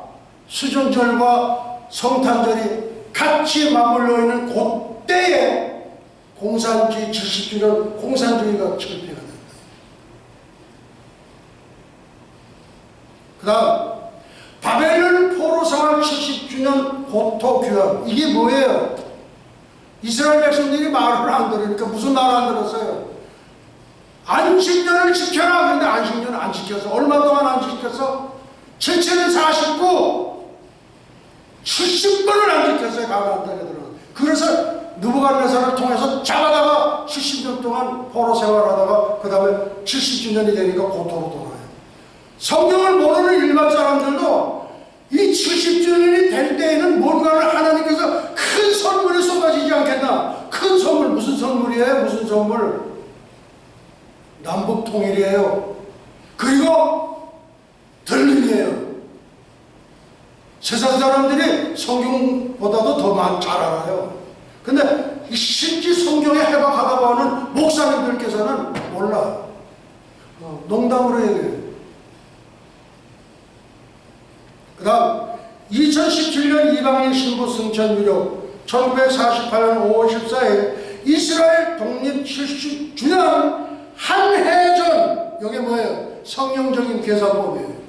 수전절과 성탄절이 같이 맞물려 있는 그때에 공산주의 70주년 공산주의가 철폐가 된다. 그 다음 바벨론 포로생활 70주년 고토규환. 이게 뭐예요? 이스라엘 백성들이 말을 안 들으니까 무슨 말 안 들었어요? 안식년을 지켜라. 그런데 안식년을 안 지켜서 얼마 동안 안 지켰어? 7천년 49, 70번을 안 지켰어요. 가나안 땅에 들어. 그래서 느부갓네살을 통해서 잡아다가 70년 동안 포로 생활하다가 그 다음에 70주년이 되니까 고토로 돌아요. 성경을 모르는 일반 사람들도 이 70주년이 될 때에는 뭔가를 하나님께서 큰 선물이 쏟아지지 않겠나? 큰 선물, 무슨 선물이에요? 무슨 선물? 남북통일이에요. 그리고 들림이에요. 세상 사람들이 성경보다도 더 잘 알아요. 근데 이 실제 성경에 해박하다고 하는 목사님들께서는 몰라. 농담으로 얘기해요. 그 다음 2017년 이방인 신부 승천 유력, 1948년 5월 14일 이스라엘 독립 70주년 한 해 전. 이게 뭐예요? 성경적인 계산법이에요.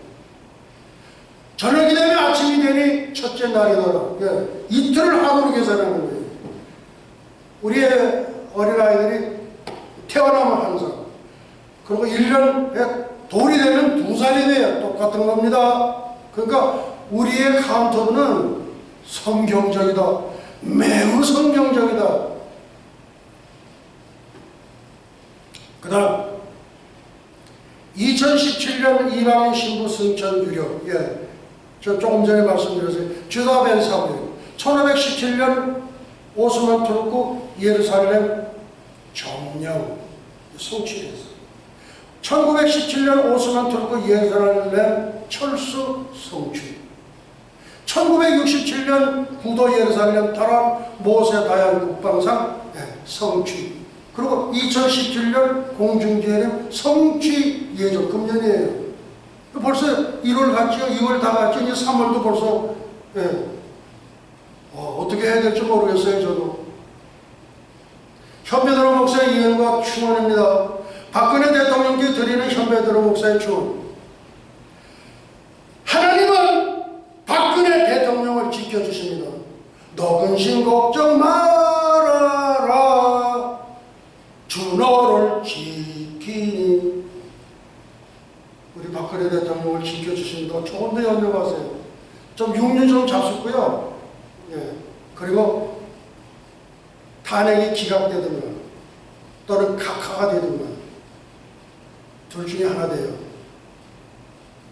저녁이 되면 아침이 되니 첫째 날이더라. 예. 이틀을 하루로 계산하는 거예요. 우리의 어린아이들이 태어나면 항상, 그리고 1년에 돌이 되면 2살이 돼요. 똑같은 겁니다. 그러니까 우리의 카운터는 성경적이다. 매우 성경적이다. 그 다음 2017년 이방인 신부 승천 유력. 예, 저 조금 전에 말씀드렸어요. 주다 벤 사무엘. 1517년 오스만 투르크 예루살렘 점령 성취했어요. 1917년 오스만 투르크 예루살렘 철수 성취. 1967년 구도 예루살렘 탈환 모세 다양 국방상 성취. 그리고 2017년 공중제령 성취 예정. 금년이에요. 벌써 1월 갔죠. 2월 다 갔죠. 이제 3월도 벌써. 어떻게 해야 될지 모르겠어요. 저도. 현배드로 목사의 이행과 충원입니다. 박근혜 대통령께 드리는 현배드로 목사의 충원. 하나님은 박근혜 대통령을 지켜주십니다. 너 근심 걱정 말아라. 주 너를 지키니. 우리 박근혜 대통령을 지켜주십니다. 조금 더 염려하세요. 좀 육류 좀 잡숫고요. 예. 그리고 탄핵이 기각되든가 또는 각하가 되든가 둘 중에 하나 돼요.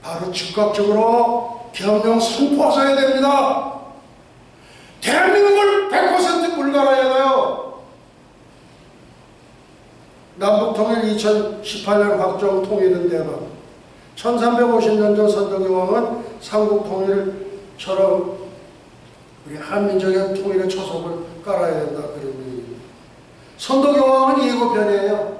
바로 즉각적으로 경영 선포하셔야 됩니다. 대한민국을 100% 불가라야 돼요. 남북통일 2018년 확정 통일은 대박. 1350년 전 선덕여왕은 삼국통일처럼 우리 한민족의 통일의 초석을 깔아야 된다. 그런 얘기입니다. 선덕여왕은 예고편이에요.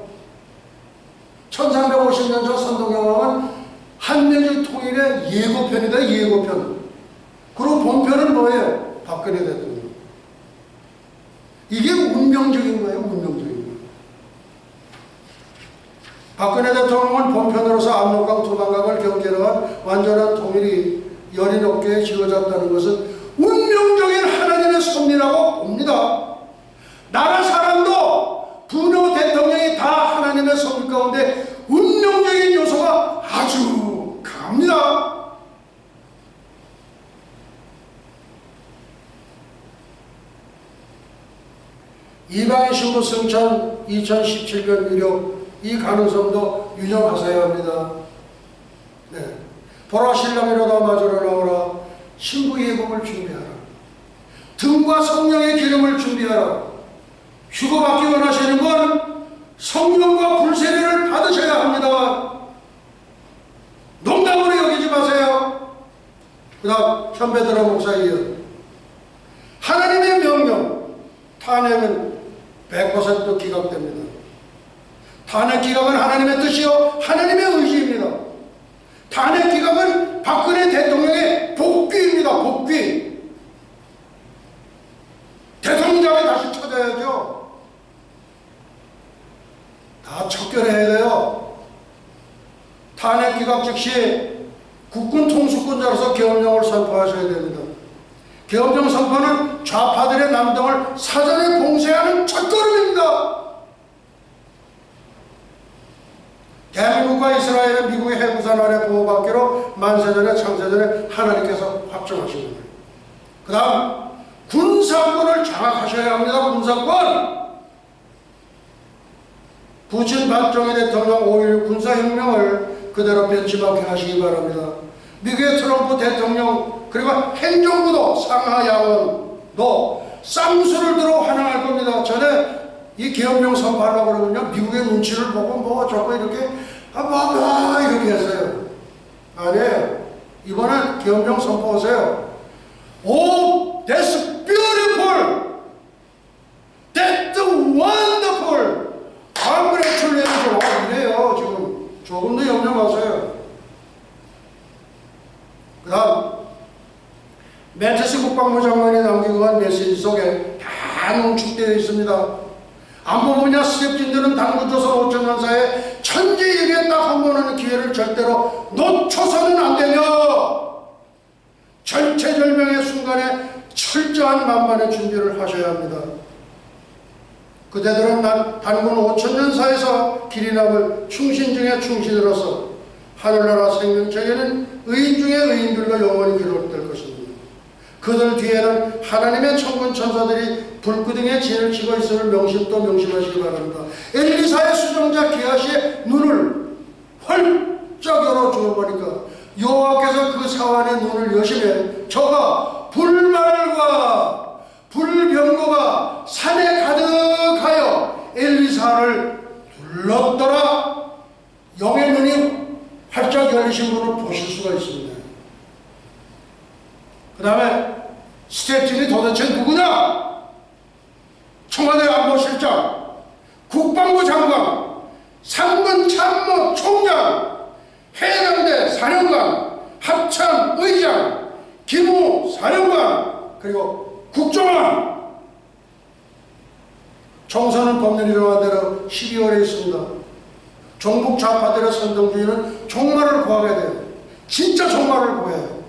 1350년 전 선덕여왕은 한민족 통일의 예고편이다. 예고편. 그리고 본편은 뭐예요? 박근혜 대통령. 이게 운명적인 거예요. 운명적인 거예요. 박근혜 대통령은 본편으로서 압록강 두만강을 경계로한 완전한 통일이 열인 어깨에 지어졌다는 것은 운명적인 하나님의 섭리라고 봅니다. 나라 사람도 부녀 대통령이 다 하나님의 섭리 가운데 운명적인 요소가 아주 강합니다. 이방인 신부 승천 2017년 유력. 이 가능성도 유념하셔야 합니다. 네. 보라 신랑이로다 마주러 나오라. 신부 예복을 준비하라. 등과 성령의 기름을 준비하라. 휴거받기 원하시는 건 성령과 불세례를 받으셔야 합니다. 농담으로 여기지 마세요. 그 다음 현배들아 목사이여, 하나님의 명령 탄핵은 100% 기각됩니다. 탄핵 기각은 하나님의 뜻이요 하나님의 의지입니다. 탄핵 기각은 박근혜 대통령의 복귀입니다. 복귀. 대통령장에 다시 찾아야죠. 다 척결해야 돼요. 탄핵 기각 즉시 국군 통수권자로서 계엄령을 선포하셔야 됩니다. 계엄령 선포는 좌파들의 남동을 사전에 봉쇄하는 첫걸음입니다. 대한민국과 이스라엘은 미국의 해구산 아래 보호받기로 만세전에 창세전에 하나님께서 확정하신 거예요. 그 다음 군사권을 장악하셔야 합니다. 군사권. 부친 박정희 대통령 5.16 군사혁명을 그대로 변치마게 하시기 바랍니다. 미국의 트럼프 대통령 그리고 행정부도 상하 야원도 쌍수를 들어 환영할 겁니다. 전에 이 계엄령 선포하려고 그러면요, 미국의 눈치를 보고 뭐 자꾸 이렇게 이렇게 했어요. 아니에요. 이번엔 계엄령 선포하세요. Oh, that's beautiful. That's wonderful. Congratulations. 이래요. 지금 조금 더 염려 마세요. 그 다음 매티스 국방부 장관이 남기고 간 메시지 속에 다 농축되어 있습니다. 안보 분야 수렵진들은 당구조선 5천년 사이에 천지일에 딱 한 번 하는 기회를 절대로 놓쳐서는 안 되며 절체절명의 순간에 철저한 만반의 준비를 하셔야 합니다. 그대들은 단군 5천년사에서 길이 남을 충신 중에 충신으로서 하늘나라 생명체계는 의인 중에 의인들과 영원히 기록될 것입니다. 그들 뒤에는 하나님의 천군 천사들이 불구덩이에 진을 치고 있음을 명심도 명심하시기 바랍니다. 엘리사의 수정자 기하시의 눈을 활짝 열어 주어보니까 여호와께서 그 사환의 눈을 여시매 저가 불말과 불병거가 산에 가득하여 엘리사를 둘렀더라. 영의 눈이 활짝 열리신 분을 보실 수가 있습니다. 그 다음에 스텝진이 도대체 누구냐? 청와대 안보실장, 국방부 장관, 상근 참모 총장, 해병대 사령관, 합참 의장, 기무 사령관, 그리고 국정원. 총선은 법률이 정한 대로 12월에 있습니다. 종북 좌파들의 선동주의는 종말을 구하게 돼요. 진짜 종말을 구해요.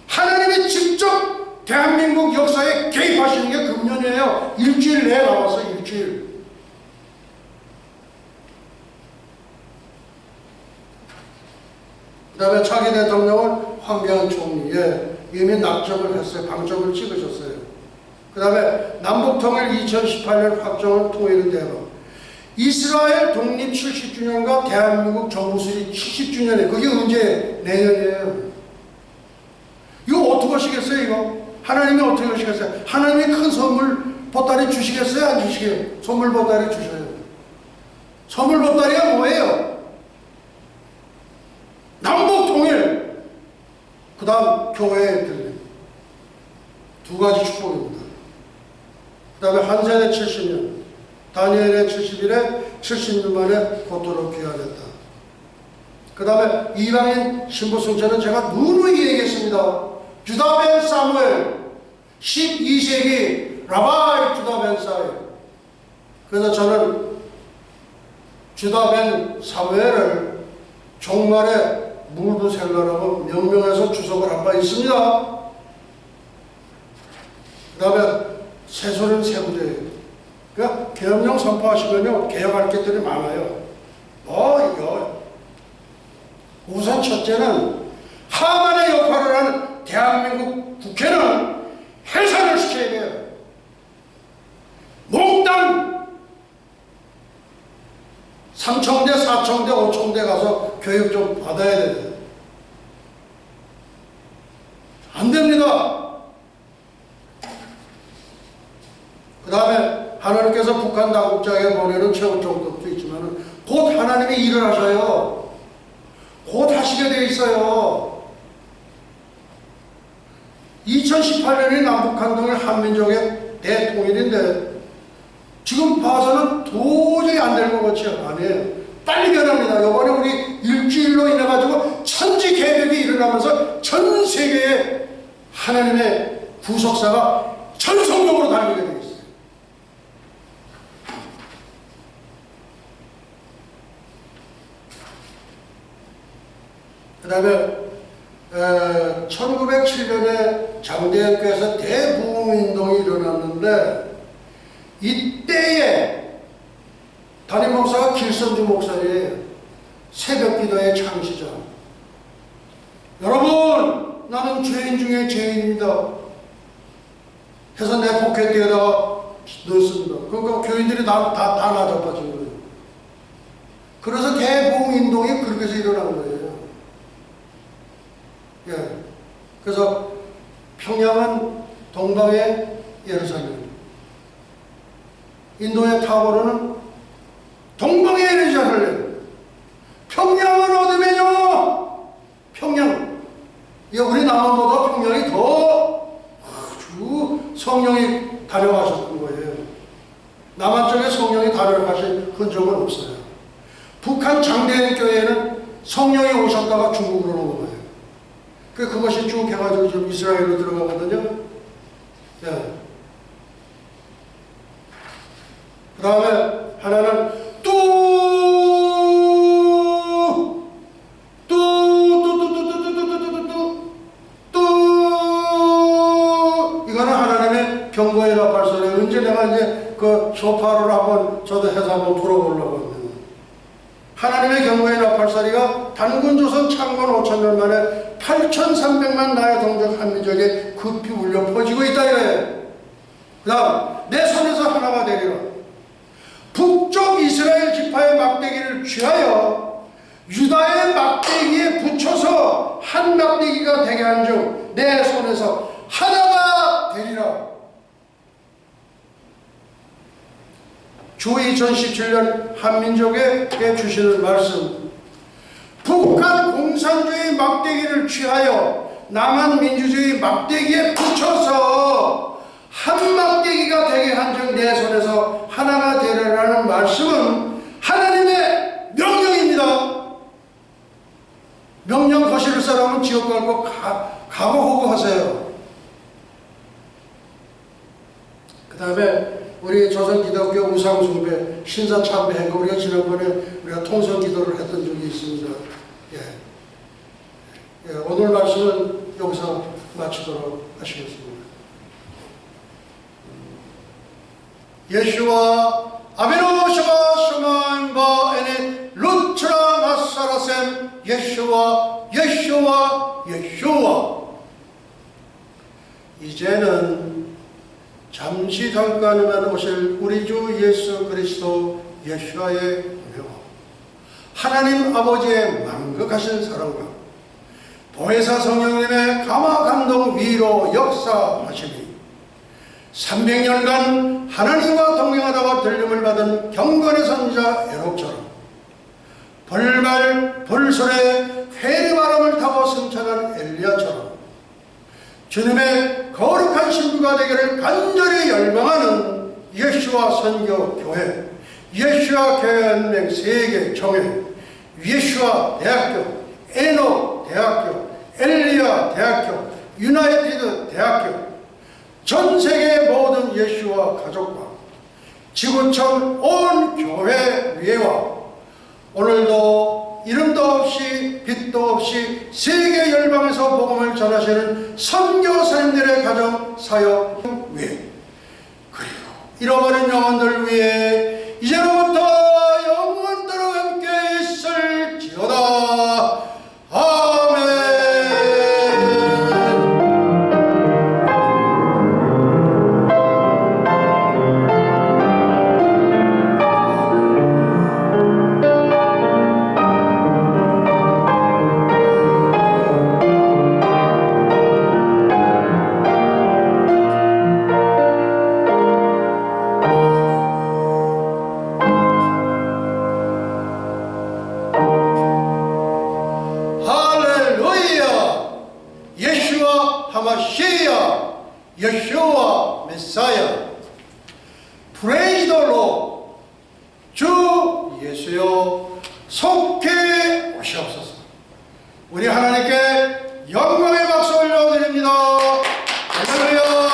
하나님이 직접 대한민국 역사에 개입하시는 게 금년이에요. 일주일 내에 나와서 일주일. 그 다음에 차기 대통령은 황교안 총리, 이미 낙점을 했어요. 방점을 찍으셨어요. 그 다음에 남북통일 2018년 확정은 통일의 대박. 이스라엘 독립 70주년과 대한민국 정부 수립 70주년에 그게 언제? 내년이에요. 이거 어떻게 하시겠어요? 이거 하나님이 어떻게 하시겠어요? 하나님이 큰 선물 보따리 주시겠어요? 안 주시게요? 선물 보따리 주셔요. 선물 보따리가 뭐예요? 남북 통일, 그 다음 교회의 들림. 두 가지 축복입니다. 그 다음에 한 세대 70년, 다니엘의 70일에 70년 만에 고토로 귀환했다. 그 다음에 이방인 신부 승천은 제가 누누이 얘기했습니다. 주다 벤 사무엘, 12세기 라바이 주다 벤 사무엘. 그래서 저는 주다 벤 사무엘을 종말의 물두셀러라고 명명해서 주석을 한 바 있습니다. 그 다음에 세소는 세부제예요. 그러니까 계엄령 선포하시면요, 개혁할 것들이 많아요. 이거 우선 첫째는 하만의 역할을 하는 대한민국 국회는 해산을 시켜야 돼요. 몽땅 3청대, 4청대, 5청대 가서 교육 좀 받아야 돼요. 안 됩니다. 다음에 하나님께서 북한 당국자에게 보내는 최후 정도도 있지만 곧 하나님이 일을 하셔요. 곧 하시게 돼 있어요. 2018년이 남북한동일 한민족의 대통일인데 지금 봐서는 도저히 안 될 것 같지 않아요. 빨리 변합니다. 이번에 우리 일주일로 인해가지고 천지개벽이 일어나면서 전 세계에 하나님의 구속사가 전속력으로 달리게 되어 있어요. 그 다음에 1907년에 장대학교에서 대부흥운동이 일어났는데 이때에 담임 목사가 길선주 목사예요. 새벽기도의 창시자. 여러분, 나는 죄인 중에 죄인입니다 해서 내 포켓에다가 넣었습니다. 그러니까 교인들이 다 나자빠진 거예요. 그래서 대부흥운동이 그렇게 해서 일어난 거예요. 예. 그래서 평양은 동방의 예루살렘, 인도의 타보르는 동방의 예루살렘, 평양은 어디면요? 평양. 예, 우리 남한보다 평양이 더 아주 성령이 다녀가셨던 거예요. 남한 쪽에 성령이 다녀가신 흔적은 없어요. 북한 장대현 교회에는 성령이 오셨다가 중국으로 넘어가요. 그것이 쭉 해가지고 지금 이스라엘로 들어가거든요. 예. 그 다음에 하나는 이거는 하나님의 경고의 나팔소리. 언제 내가 이제 그 쇼파를 한번 저도 해서 한번 불어보려고 합니다. 하나님의 경고의 나팔소리가 단군조선 창건 5천년 만에 8,300만 나의 동족 한민족에 급히 울려 퍼지고 있다 이거예요. 그 다음 내 손에서 하나가 되리라. 북쪽 이스라엘 지파의 막대기를 취하여 유다의 막대기에 붙여서 한 막대기가 되게 한즉 내 손에서 하나가 되리라. 주 2017년 한민족에게 주시는 말씀, 북한 공산주의 막대기를 취하여 남한 민주주의 막대기에 붙여서 한 막대기가 되게 한즉 내 손에서 하나가 되리라는 말씀은 하나님의 명령입니다. 명령 거스를 사람은 지옥 갈 거 각오하고 하세요. 그 다음에 우리 조선기독교 우상숭배 신사참배한 거 우리가 지난번에 우리가 통성기도를 했던 적이 있습니다. 예. 예, 오늘 말씀은 여기서 마치도록 하시겠습니다. 예수와 아비노시가 셔마인바 에네 루트라 나사라셈 예수와 이제는 잠시 잠깐만 오실 우리 주 예수 그리스도 예수와의 은혜와 하나님 아버지의 만극하신 사랑과 보혜사 성령님의 감화 감동 위로 역사하시니 300년간 하나님과 동행하다가 들림을 받은 경건의 선지자 에녹처럼 벌말 벌솔에 회리바람을 타고 승천한 엘리야처럼 주님의 거룩한 신부가 되기를 간절히 열망하는 예수와 선교 교회, 예수와 교회연맹 세계 정회, 예수와 대학교, 에녹 대학교, 엘리야 대학교, 유나이티드 대학교, 전 세계 모든 예수와 가족과 지구촌 온 교회 위에와 오늘도 이름도 없이 빛도 없이 세계 열방에서 복음을 전하시는 선교사님들의 가정 사역 위에 그리고 잃어버린 영혼들 위에 이제로부터 영원토록 함께 있을지어다. 아멘. 예수여 속해 오시옵소서. 우리 하나님께 영광의 박수 올려드립니다. 할렐루야.